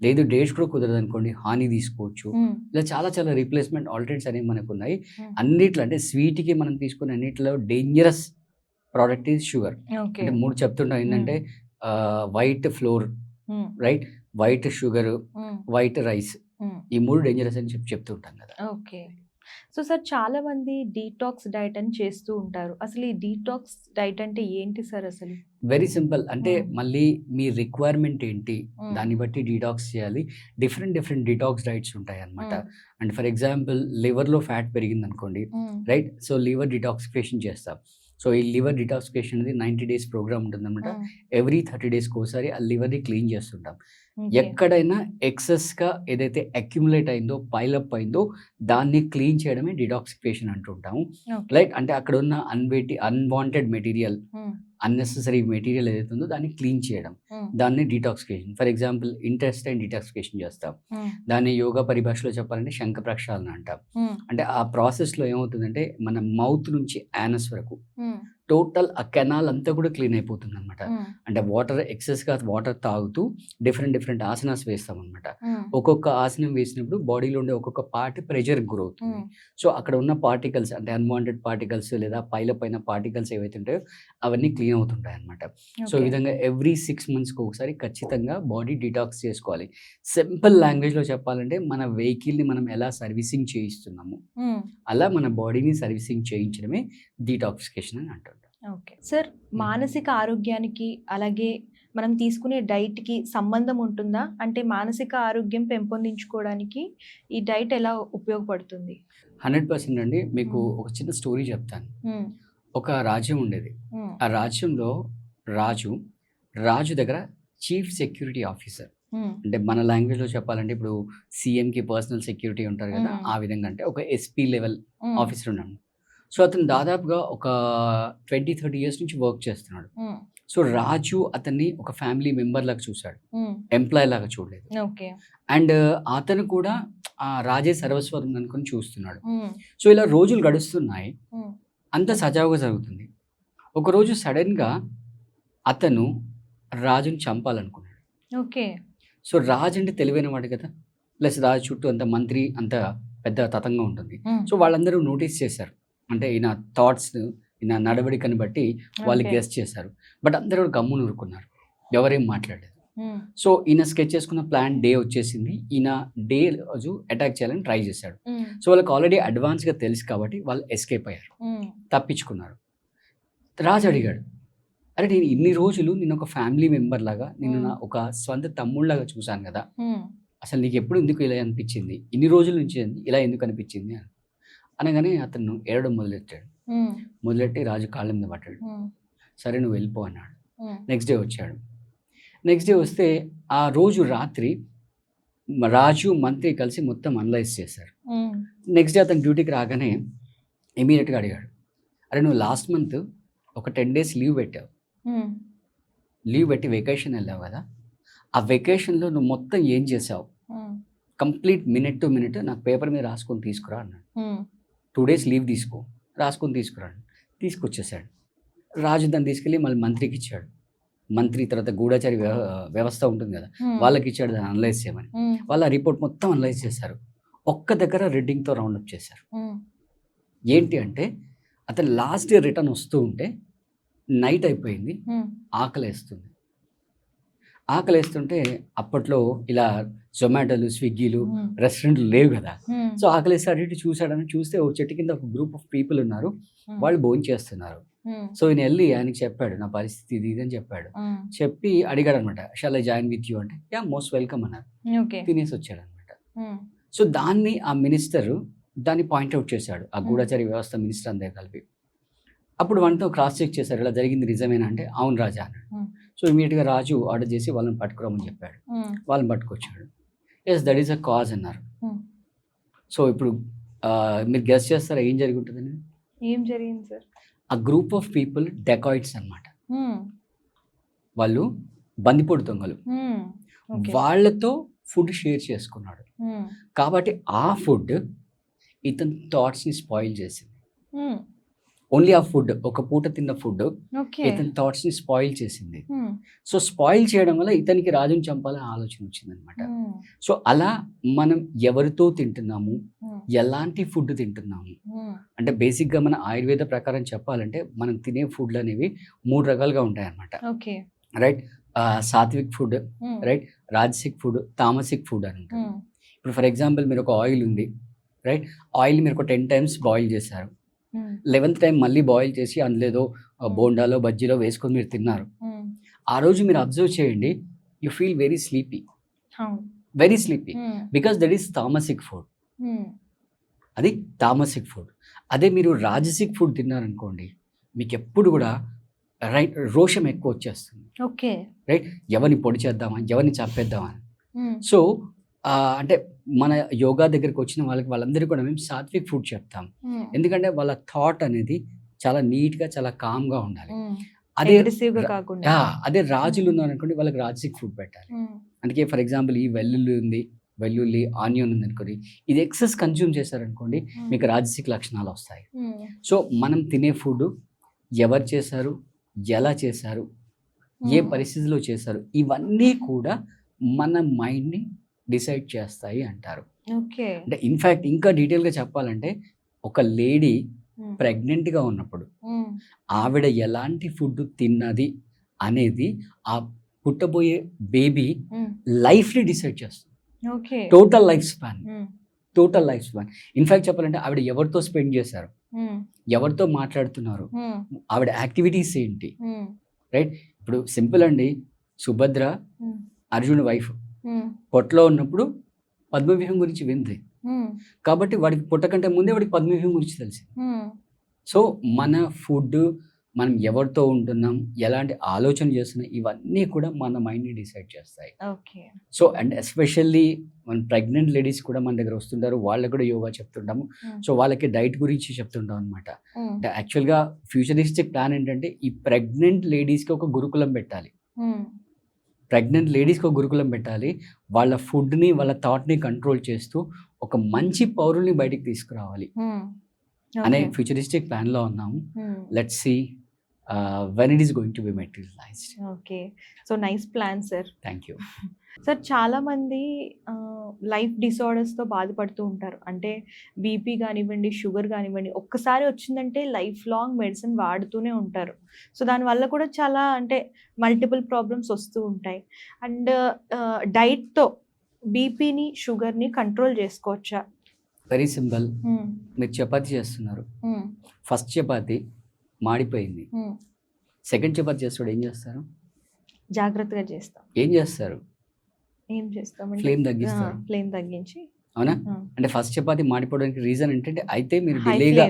లేదు డేట్స్ కూడా కుదరదు అనుకోండి, హానీ తీసుకోవచ్చు. ఇలా చాలా చాలా రీప్లేస్మెంట్ ఆల్టర్నేట్స్ అనేవి మనకు ఉన్నాయి. అన్నిట్లో అంటే స్వీట్కి మనం తీసుకునే అన్నిట్లో డేంజరస్ ప్రోడక్ట్ ఈజ్ షుగర్. అంటే 3 చెప్తుంటాం ఏంటంటే white flour, right, white sugar, white rice, ఈ 3 డేంజరస్ అని చెప్తుంటాం కదా. ఓకే. సో సార్, చాలా మంది డీటాక్స్ డైట్ అని చేస్తూ ఉంటారు. అసలు ఈ డీటాక్స్ డైట్ అంటే ఏంటి సార్ అసలు? Very simple. అంటే మళ్ళీ మీ రిక్వైర్మెంట్ ఏంటి దాన్ని బట్టి డీటాక్స్ చేయాలి. డిఫరెంట్ డీటాక్స్ డైట్స్ ఉంటాయి అన్నమాట. అండ్ ఫర్ ఎగ్జాంపుల్ లివర్లో ఫ్యాట్ పెరిగింది అనుకోండి, రైట్? సో లివర్ డిటాక్సిఫికేషన్ చేస్తాం. సో ఈ లివర్ డిటాక్సిఫికేషన్ అనేది 90 days ప్రోగ్రామ్ ఉంటుంది అనమాట. ఎవ్రీ 30 daysకి ఒకసారి ఆ లివర్ని క్లీన్ చేస్తుంటాం. ఎక్కడైనా ఎక్సెస్గా ఏదైతే అక్యుములేట్ అయిందో, పైలప్ అయిందో దాన్ని క్లీన్ చేయడమే డిటాక్సిఫికేషన్ అంటుంటాము. లైక్ అంటే అక్కడ ఉన్న అన్వాంటెడ్ మెటీరియల్, అన్నెసెసరీ మెటీరియల్ ఏదైతే ఉందో దాన్ని క్లీన్ చేయడం, దాన్ని detoxification. For example intestine detoxification చేస్తాం. దాన్ని యోగా పరిభాషలో చెప్పాలంటే శంఖ ప్రక్షాళన అంటాం. అంటే ఆ ప్రాసెస్లో ఏమవుతుందంటే మన మౌత్ నుంచి యానస్ వరకు టోటల్ ఆ కెనాల్ అంతా కూడా క్లీన్ అయిపోతుంది అనమాట. అంటే వాటర్ ఎక్సెస్గా వాటర్ తాగుతూ డిఫరెంట్ ఆసనాస్ వేస్తాం అనమాట. ఒక్కొక్క ఆసనం వేసినప్పుడు బాడీలో ఉండే ఒక్కొక్క పార్ట్ ప్రెషర్ గురవుతుంది. సో అక్కడ ఉన్న పార్టికల్స్ అంటే అన్వాంటెడ్ పార్టికల్స్ లేదా పైన పార్టికల్స్ ఏవైతే ఉంటాయో అవన్నీ క్లీన్ అవుతుంటాయి అనమాట. సో ఈ విధంగా ఎవ్రీ 6 monthsకి ఒకసారి ఖచ్చితంగా బాడీ డిటాక్స్ చేసుకోవాలి. సింపుల్ లాంగ్వేజ్లో చెప్పాలంటే మన వెహికల్ని మనం ఎలా సర్వీసింగ్ చేయిస్తున్నాము అలా మన బాడీని సర్వీసింగ్ చేయించడమే డీటాక్సిఫికేషన్ అని అంటారు. ఓకే సార్, మానసిక ఆరోగ్యానికి అలాగే మనం తీసుకునే డైట్కి సంబంధం ఉంటుందా? అంటే మానసిక ఆరోగ్యం పెంపొందించుకోవడానికి ఈ డైట్ ఎలా ఉపయోగపడుతుంది? 100% అండి. మీకు ఒక చిన్న స్టోరీ చెప్తాను. ఒక రాజ్యం ఉండేది. ఆ రాజ్యంలో రాజు దగ్గర చీఫ్ సెక్యూరిటీ ఆఫీసర్, అంటే మన లాంగ్వేజ్లో చెప్పాలంటే ఇప్పుడు సీఎంకి పర్సనల్ సెక్యూరిటీ ఉంటారు కదా, ఆ విధంగా అంటే ఒక ఎస్పీ లెవెల్ ఆఫీసర్ ఉన్నాడు. సో అతను దాదాపుగా ఒక 20-30 years నుంచి వర్క్ చేస్తున్నాడు. సో రాజు అతన్ని ఒక ఫ్యామిలీ మెంబర్ లాగా చూశాడు, ఎంప్లాయ్ లాగా చూడలేదు. అండ్ అతను కూడా ఆ రాజే సర్వస్వం అనుకుని చూస్తున్నాడు. సో ఇలా రోజులు గడుస్తున్నాయి, అంత సజావుగా జరుగుతుంది. ఒకరోజు సడన్గా అతను రాజుని చంపాలనుకున్నాడు. సో రాజు అంటే తెలివైన వాడు కదా, ప్లస్ రాజు చుట్టూ అంత మంత్రి అంత పెద్ద తతంగా ఉంటుంది. సో వాళ్ళందరూ నోటీస్ చేశారు, అంటే ఈయన థాట్స్, ఈయన నడవడికని బట్టి వాళ్ళు గెస్ చేశారు. బట్ అందరూ గమ్మున ఊరుకున్నారు, ఎవరేం మాట్లాడలేదు. సో ఈయన స్కెచ్ చేసుకున్న ప్లాన్ డే వచ్చేసింది. ఈయన డే రోజు అటాక్ చేయాలని ట్రై చేశాడు. సో వాళ్ళకి ఆల్రెడీ అడ్వాన్స్గా తెలుసు కాబట్టి వాళ్ళు ఎస్కేప్ అయ్యారు, తప్పించుకున్నారు. రాజు అడిగాడు, అరే నేను ఇన్ని రోజులు నేను ఒక ఫ్యామిలీ మెంబర్ లాగా, నేను నా ఒక స్వంత తమ్ముళ్ళలాగా చూశాను కదా, అసలు నీకు ఎప్పుడు ఎందుకు ఇలా అనిపించింది, ఇన్ని రోజుల నుంచి ఇలా ఎందుకు అనిపించింది అని అనగానే అతను ఏడవడం మొదలెట్టి రాజు కాళ్ళ మీద పట్టాడు. సరే నువ్వు వెళ్ళిపో అన్నాడు. నెక్స్ట్ డే వచ్చాడు. నెక్స్ట్ డే వస్తే ఆ రోజు రాత్రి రాజు మంత్రి కలిసి మొత్తం అనలైజ్ చేశారు. నెక్స్ట్ డే అతను డ్యూటీకి రాగానే ఇమీడియట్గా అడిగాడు, అరే నువ్వు లాస్ట్ మంత్ ఒక 10 days లీవ్ పెట్టావు, లీవ్ పెట్టి వెకేషన్ వెళ్ళావు కదా, ఆ వెకేషన్లో నువ్వు మొత్తం ఏం చేసావు, కంప్లీట్ మినిట్ టు మినిట్ నాకు పేపర్ మీద రాసుకొని తీసుకురా అన్నాడు. 2 days లీవ్ తీసుకో, రాసుకొని తీసుకురాడు. తీసుకొచ్చేసాడు. రాజు దాన్ని తీసుకెళ్ళి మళ్ళీ మంత్రికి ఇచ్చాడు. మంత్రి తర్వాత గూఢచారి వ్యవస్థ ఉంటుంది కదా, వాళ్ళకి ఇచ్చాడు దాన్ని అనలైజ్ చేయమని. వాళ్ళ రిపోర్ట్ మొత్తం అనలైజ్ చేశారు. ఒక్క దగ్గర రెడ్డింగ్తో రౌండప్ చేశారు. ఏంటి అంటే అతను లాస్ట్ ఇయర్ రిటర్న్ వస్తూ ఉంటే నైట్ అయిపోయింది, ఆకలేస్తుంది. ఆకలేస్తుంటే అప్పట్లో ఇలా జొమాటోలు, స్విగ్గీలు, రెస్టారెంట్లు లేవు కదా. సో ఆకలేసి అటు ఇటు చూసాడని చూస్తే ఓ చెట్టు కింద ఒక గ్రూప్ ఆఫ్ పీపుల్ ఉన్నారు, వాళ్ళు భోజనం చేస్తున్నారు. సో ఈయన వెళ్ళి ఆయనకి చెప్పాడు, నా పరిస్థితి ఇది అని చెప్పాడు. చెప్పి అడిగాడు అనమాట, shawl I join with you అంటే, యా మోస్ట్ వెల్కమ్ అన్నారు. తినేసి వచ్చాడు అనమాట. సో దాన్ని ఆ మినిస్టర్ దాన్ని పాయింట్అవుట్ చేశాడు, ఆ గూఢచారి వ్యవస్థ మినిస్టర్ అందరూ కలిపి. అప్పుడు వాటితో క్రాస్ చెక్ చేశారు, ఇలా జరిగింది నిజమేనా అంటే అవును రాజా అన్నాడు. సో ఇమీడియట్గా రాజు ఆర్డర్ చేసి వాళ్ళని పట్టుకురమ్మని చెప్పాడు. వాళ్ళని పట్టుకొచ్చాడు. Yes, that is a cause అన్నారు. సో ఇప్పుడు మీరు గెస్ చేస్తారా ఏం జరిగి ఉంటుందని? ఏం జరిగింది సార్? ఆ గ్రూప్ ఆఫ్ పీపుల్ డెకాయిట్స్ అన్నమాట. వాళ్ళు బందిపోటు దొంగలు. వాళ్ళతో ఫుడ్ షేర్ చేసుకున్నాడు. కాబట్టి ఆ ఫుడ్ ఇతని థాట్స్ని స్పాయిల్ చేసింది. ఓన్లీ ఆ ఫుడ్, ఒక పూట తిన్న ఫుడ్ ఇతని థాట్స్ని స్పాయిల్ చేసింది. సో స్పాయిల్ చేయడం వల్ల ఇతనికి రాజుని చంపాలని ఆలోచన వచ్చింది అనమాట. సో అలా మనం ఎవరితో తింటున్నాము, ఎలాంటి ఫుడ్ తింటున్నాము అంటే బేసిక్గా మన ఆయుర్వేద ప్రకారం చెప్పాలంటే మనం తినే ఫుడ్లు అనేవి 3 రకాలుగా ఉంటాయి అన్నమాట. Right, Satvik food, right, rajasic food, tamasic food అని ఉంటుంది. ఇప్పుడు ఫర్ ఎగ్జాంపుల్ మీరు ఒక ఆయిల్ ఉంది, రైట్, ఆయిల్ మీరు ఒక 10 times బాయిల్ చేశారు, 11th time మళ్ళీ బాయిల్ చేసి అందులో బోండాలో బజ్జీలో వేసుకొని మీరు తిన్నారు. ఆ రోజు మీరు అబ్జర్వ్ చేయండి, you feel very sleepy, because that is tamasic food. అది తామసిక్ ఫుడ్. అదే మీరు రాజసిక్ ఫుడ్ తిన్నారనుకోండి, మీకు ఎప్పుడు కూడా రైట్ రోషం ఎక్కువ వచ్చేస్తుంది. రైట్, ఎవరిని పొడి చేద్దామా, ఎవరిని చంపేద్దామా. సో అంటే మన యోగా దగ్గరికి వచ్చిన వాళ్ళందరికీ కూడా మేము సాత్విక్ ఫుడ్ చెప్తాం. ఎందుకంటే వాళ్ళ థాట్ అనేది చాలా నీట్గా, చాలా కామ్గా ఉండాలి. అదే రాజులు ఉన్నారనుకోండి, వాళ్ళకి రాజసిక్ ఫుడ్ పెట్టాలి. అందుకే ఫర్ ఎగ్జాంపుల్ ఈ వెల్లుల్లి ఆనియన్ ఉంది అనుకోండి, ఇది ఎక్సెస్ కన్జ్యూమ్ చేశారనుకోండి, మీకు రాజసిక్ లక్షణాలు వస్తాయి. సో మనం తినే ఫుడ్ ఎవరు చేశారు, ఎలా చేశారు, ఏ పరిస్థితిలో చేశారు, ఇవన్నీ కూడా మన మైండ్ని డిసైడ్ చేస్తాయి అంటారు. అంటే ఇన్ఫ్యాక్ట్ ఇంకా డీటెయిల్గా చెప్పాలంటే ఒక లేడీ ప్రెగ్నెంట్గా ఉన్నప్పుడు ఆవిడ ఎలాంటి ఫుడ్ తిన్నది అనేది ఆ పుట్టబోయే బేబీ లైఫ్ని డిసైడ్ చేస్తుంది. Total life span. ఇన్ఫ్యాక్ట్ చెప్పాలంటే ఆవిడ ఎవరితో స్పెండ్ చేశారు, ఎవరితో మాట్లాడుతున్నారు, ఆవిడ యాక్టివిటీస్ ఏంటి. రైట్, ఇప్పుడు సింపుల్ అండి, సుభద్ర అర్జున్ వైఫ్ పొట్టలో ఉన్నప్పుడు పద్మవ్యూహం గురించి వింది, కాబట్టి వాడికి పుట్టకంటే ముందే వాడికి పద్మవ్యూహం గురించి తెలిసింది. సో మన ఫుడ్, మనం ఎవరితో ఉంటున్నాం, ఎలాంటి ఆలోచన చేస్తున్నాం, ఇవన్నీ కూడా మన మైండ్ని డిసైడ్ చేస్తాయి. సో అండ్ ఎస్పెషల్లీ మన ప్రెగ్నెంట్ లేడీస్ కూడా మన దగ్గర వస్తుంటారు, వాళ్ళకి కూడా యోగా చెప్తుంటాము. సో వాళ్ళకి డైట్ గురించి చెప్తుంటాం అనమాట. అంటే యాక్చువల్గా ఫ్యూచరిస్టిక్ ప్లాన్ ఏంటంటే ఈ ప్రెగ్నెంట్ లేడీస్కి ఒక గురుకులం పెట్టాలి. వాళ్ళ ఫుడ్ని, వాళ్ళ థాట్ని కంట్రోల్ చేస్తూ ఒక మంచి పౌరుల్ని బయటికి తీసుకురావాలి అనే ఫ్యూచరిస్టిక్ ప్లాన్లో ఉన్నాము. Let's see when it is going to be materialized. So nice plan, sir. Thank you. Sir చాలా మంది లైఫ్ డిసార్డర్స్తో బాధపడుతూ ఉంటారు. అంటే బీపీ కానివ్వండి, షుగర్ కానివ్వండి, ఒక్కసారి వచ్చిందంటే లైఫ్ లాంగ్ మెడిసిన్ వాడుతూనే ఉంటారు. సో దానివల్ల కూడా చాలా అంటే మల్టిపుల్ ప్రాబ్లమ్స్ వస్తూ ఉంటాయి. అండ్ డైట్తో బీపీని, షుగర్ని కంట్రోల్ చేసుకోవచ్చా? Very simple. మీరు చపాతీ చేస్తున్నారు, ఫస్ట్ చపాతీ మాడిపోయింది, సెకండ్ చపాతీ చేస్తాడు, ఏం చేస్తారు? జాగ్రత్తగా చేస్తాం. ఏం చేస్తారు? ఫ్లేమ్ తగ్గించి. అవునా? అంటే ఫస్ట్ చపాతీ మాడిపోవడానికి రీజన్ ఏంటంటే అయితే మీరు డిలేగా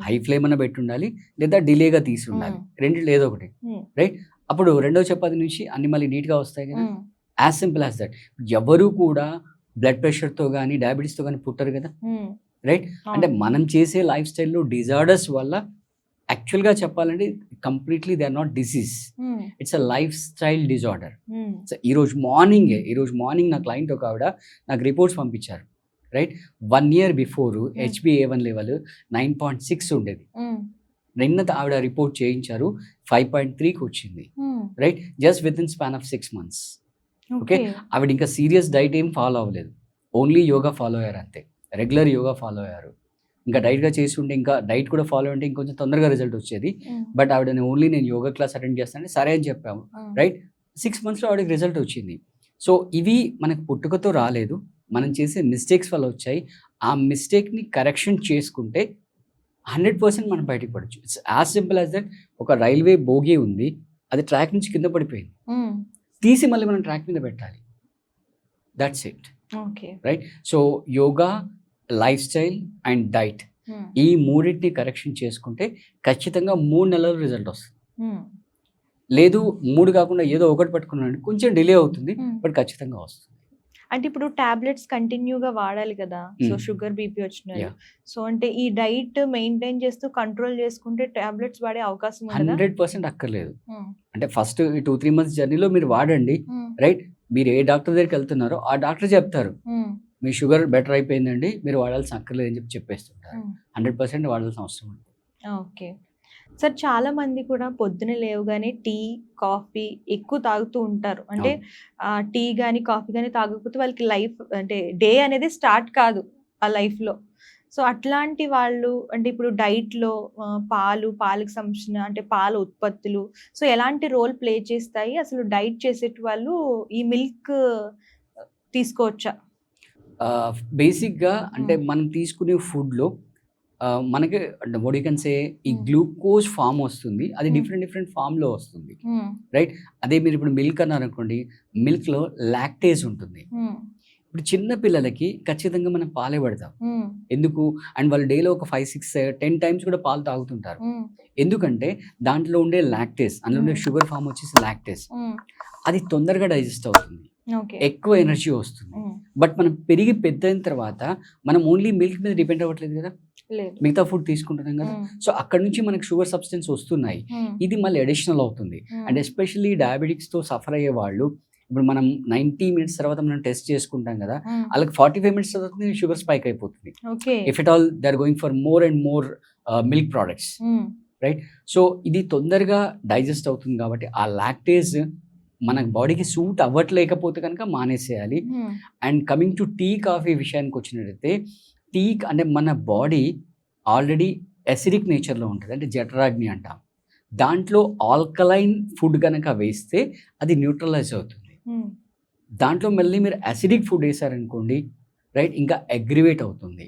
హై ఫ్లేమ్ అన్న పెట్టి ఉండాలి, లేదా డిలేగా తీసి ఉండాలి, రెండిట్లో ఏదో ఒకటి. రైట్, అప్పుడు రెండవ చపాతీ నుంచి అన్ని మళ్ళీ నీట్గా వస్తాయి కదా. As simple as that. ఎవరు కూడా బ్లడ్ ప్రెషర్తో కానీ డయాబెటీస్తో కానీ పుట్టరు కదా. రైట్, అంటే మనం చేసే లైఫ్ స్టైల్లో డిజార్డర్స్ వల్ల యాక్చువల్గా చెప్పాలంటే completely they are not disease, it's a lifestyle disorder. So ఈరోజు మార్నింగ్ నా క్లయింట్ ఒక ఆవిడ నాకు రిపోర్ట్స్ పంపించారు. Right, 1 year before HbA1 level 9.6 ఉండేది. నిన్న ఆవిడ రిపోర్ట్ చేయించారు, 5.3కి వచ్చింది. Right, just with in span of 6 months. Okay, ఆవిడ ఇంకా సీరియస్ డైట్ ఏం ఫాలో అవ్వలేదు, ఓన్లీ యోగా ఫాలో అయ్యారు అంతే. రెగ్యులర్ యోగా ఫాలో అయ్యారు. ఇంకా డైట్గా చేసి ఉంటే, ఇంకా డైట్ కూడా ఫాలో అంటే ఇంకొంచెం తొందరగా రిజల్ట్ వచ్చేది. బట్ ఆవిడ ఓన్లీ నేను యోగా క్లాస్ అటెండ్ చేస్తాను సరే అని చెప్పాము. రైట్, 6 monthsలో ఆవిడకి రిజల్ట్ వచ్చింది. సో ఇవి మనకు పుట్టుకతో రాలేదు, మనం చేసే మిస్టేక్స్ వల్ల వచ్చాయి. ఆ మిస్టేక్ని కరెక్షన్ చేసుకుంటే 100% మనం బయటకు పడవచ్చు. It's as simple as that. ఒక రైల్వే బోగి ఉంది, అది ట్రాక్ నుంచి కింద పడిపోయింది, తీసి మళ్ళీ మనం ట్రాక్ మీద పెట్టాలి. That's it. Right, so yoga, life style and diet, ఈ మూడింటిని కరెక్షన్ చేసుకుంటే ఖచ్చితంగా 3 నెలల రిజల్ట్ వస్తుంది. లేదు 3 కాకుండా ఏదో ఒకటి పట్టుకున్నాను కొంచెం డిలే అవుతుంది, బట్ ఖచ్చితంగా వస్తుంది. అంటే ఇప్పుడు టాబ్లెట్స్ కంటిన్యూగా వాడాలి కదా, సో షుగర్ బీపీ వచ్చినాయి, సో అంటే ఈ డైట్ మెయింటైన్ చేస్తూ కంట్రోల్ చేసుకుంటే టాబ్లెట్స్ వాడే అవకాశం ఉందా? 100% అక్కర్లేదు. అంటే ఫస్ట్ ఈ 2-3 మంత్స్ జర్నీలో మీరు వాడండి, రైట్? మీరు ఏ డాక్టర్ దగ్గరికి వెళ్తున్నారో ఆ డాక్టర్ చెప్తారు మీ షుగర్ బెటర్ అయిపోయిందండి, మీరు వాడాల్సిన అక్కర్లేదు అని చెప్పేస్తుంటారు. 100% వాడాల్సిన అవసరం ఉంది. ఓకే సార్, చాలా మంది కూడా పొద్దున లేవగానే టీ కాఫీ ఎక్కువ తాగుతూ ఉంటారు. అంటే టీ కానీ కాఫీ కానీ తాగకపోతే వాళ్ళకి లైఫ్ అంటే డే అనేది స్టార్ట్ కాదు ఆ లైఫ్లో. సో అట్లాంటి వాళ్ళు అంటే ఇప్పుడు డైట్లో పాలకు సంబంధించిన అంటే పాల ఉత్పత్తులు సో ఎలాంటి రోల్ ప్లే చేస్తాయి? అసలు డైట్ చేసేటి వాళ్ళు ఈ మిల్క్ తీసుకోవచ్చా? బేసిక్గా అంటే మనం తీసుకునే ఫుడ్లో మనకి అంటే వాట్ యూ కెన్ సే ఈ గ్లూకోజ్ ఫామ్ వస్తుంది, అది డిఫరెంట్ ఫామ్లో వస్తుంది, రైట్? అదే మీరు ఇప్పుడు మిల్క్ అన్నారనుకోండి, మిల్క్లో లాక్టేజ్ ఉంటుంది. ఇప్పుడు చిన్న పిల్లలకి ఖచ్చితంగా మనం పాలే పెడతాం. ఎందుకు? అండ్ వాళ్ళు డేలో ఒక 5-6-10 టైమ్స్ కూడా పాలు తాగుతుంటారు. ఎందుకంటే దాంట్లో ఉండే లాక్టేజ్, అందులో ఉండే షుగర్ ఫామ్ వచ్చేసి లాక్టేజ్, అది తొందరగా డైజెస్ట్ అవుతుంది, ఎక్కువ ఎనర్జీ వస్తుంది. బట్ మనం పెరిగి పెద్ద అయిన తర్వాత మనం ఓన్లీ మిల్క్ మీద డిపెండ్ అవ్వట్లేదు కదా, మిగతా ఫుడ్ తీసుకుంటున్నాం కదా. సో అక్కడ నుంచి మనకు షుగర్ సబ్స్టెన్స్ వస్తున్నాయి, ఇది మళ్ళీ అడిషనల్ అవుతుంది. అండ్ ఎస్పెషల్లీ డయాబెటిక్స్తో సఫర్ అయ్యే వాళ్ళు, ఇప్పుడు మనం 90 minutes తర్వాత మనం టెస్ట్ చేసుకుంటాం కదా, వాళ్ళకి 45 minutes తర్వాత షుగర్ స్పైక్ అయిపోతుంది. If at all they are going for more and more milk products, right? So ఇది తొందరగా డైజెస్ట్ అవుతుంది కాబట్టి ఆ లాక్టేజ్ మన బాడీకి సూట్ అవ్వట్లేకపోతే కనుక మానేసేయాలి. And coming to tea coffee విషయానికి వచ్చినట్టయితే, టీ అంటే మన బాడీ ఆల్రెడీ అసిడిక్ నేచర్లో ఉంటుంది, అంటే జఠరాగ్ని అంటాం. దాంట్లో ఆల్కలైన్ ఫుడ్ కనుక వేస్తే అది న్యూట్రలైజ్ అవుతుంది. దాంట్లో మళ్ళీ మీరు అసిడిక్ ఫుడ్ వేసారనుకోండి, రైట్, ఇంకా అగ్రివేట్ అవుతుంది.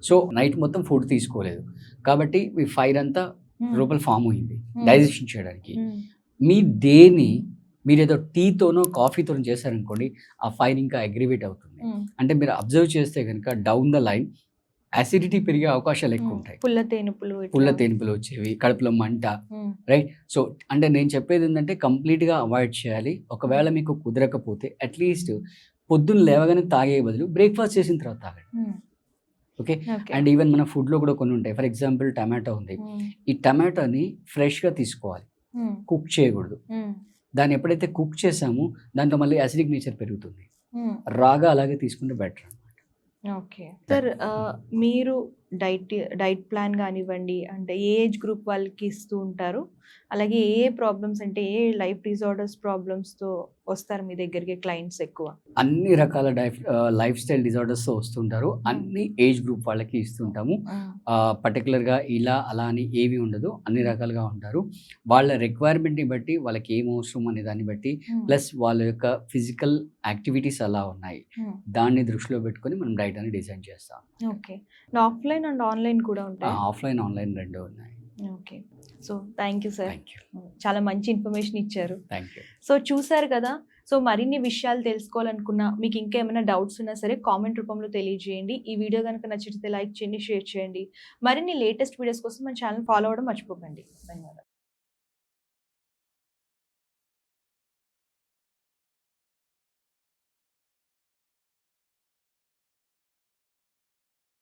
సో నైట్ మొత్తం ఫుడ్ తీసుకోలేదు కాబట్టి మీ ఫైర్ అంతా లోపల ఫామ్ అయింది డైజెషన్ చేయడానికి. మీ డేని మీరు ఏదో టీతోనో కాఫీతోనో చేశారనుకోండి, ఆ ఫైర్ ఇంకా అగ్రివేట్ అవుతుంది. అంటే మీరు అబ్జర్వ్ చేస్తే కనుక డౌన్ ద లైన్ అసిడిటీ పెరిగే అవకాశాలు ఎక్కువ ఉంటాయి, పుల్ల తేనుపులు వచ్చేవి, కడుపులో మంట, రైట్? సో అంటే నేను చెప్పేది ఏంటంటే కంప్లీట్గా అవాయిడ్ చేయాలి. ఒకవేళ మీకు కుదరకపోతే అట్లీస్ట్ పొద్దున్న లేవగానే తాగే బదులు బ్రేక్ఫాస్ట్ చేసిన తర్వాత తాగండి, ఓకే? అండ్ ఈవెన్ మన ఫుడ్లో కూడా కొన్ని ఉంటాయి. ఫర్ ఎగ్జాంపుల్ టమాటో ఉంది, ఈ టమాటోని ఫ్రెష్గా తీసుకోవాలి, కుక్ చేయకూడదు. దాన్ని ఎప్పుడైతే కుక్ చేసామో దాంట్లో మళ్ళీ అసిడిక్ నేచర్ పెరుగుతుంది, రాగా అలాగే తీసుకుంటే బెటర్ అనమాట. ఓకే సార్, మీరు డైట్ ప్లాన్ కానివ్వండి, అంటే ఏ ఏజ్ గ్రూప్ వాళ్ళకి ఇస్తూ ఉంటారు, అలాగే ఏ ప్రాబ్లమ్స్ అంటే ఏ లైఫ్ డిజార్డర్స్ ప్రాబ్లమ్స్తో వస్తారు మీ దగ్గరికి క్లయింట్స్ ఎక్కువ? అన్ని రకాల లైఫ్ స్టైల్ డిజార్డర్స్తో వస్తుంటారు, అన్ని ఏజ్ గ్రూప్ వాళ్ళకి ఇస్తుంటాము. పర్టికులర్గా ఇలా అలా అని ఏవి ఉండదు, అన్ని రకాలుగా ఉంటారు. వాళ్ళ రిక్వైర్మెంట్ని బట్టి వాళ్ళకి ఏం అవసరం అనే దాన్ని బట్టి, ప్లస్ వాళ్ళ యొక్క ఫిజికల్ యాక్టివిటీస్ అలా ఉన్నాయి, దాన్ని దృష్టిలో పెట్టుకొని మనం డైట్ అని డిజైన్ చేస్తాం. ఓకే, ఆఫ్లైన్ అండ్ ఆన్లైన్ కూడా ఉంటాయి? ఆఫ్లైన్ ఆన్లైన్ రెండు ఉన్నాయి. Okay, so thank you sir, చాలా మంచి ఇన్ఫర్మేషన్ ఇచ్చారు. Thank you. సో చూసారు కదా, సో మరిన్ని విషయాలు తెలుసుకోవాలనుకున్నా, మీకు ఇంకా ఏమైనా డౌట్స్ ఉన్నా సరే కామెంట్ రూపంలో తెలియజేయండి. ఈ వీడియో కనుక నచ్చితే లైక్ చేయండి, షేర్ చేయండి. మరిన్ని లేటెస్ట్ వీడియోస్ కోసం మన ఛానల్ ఫాలో అవ్వడం మర్చిపోకండి. ధన్యవాదాలు.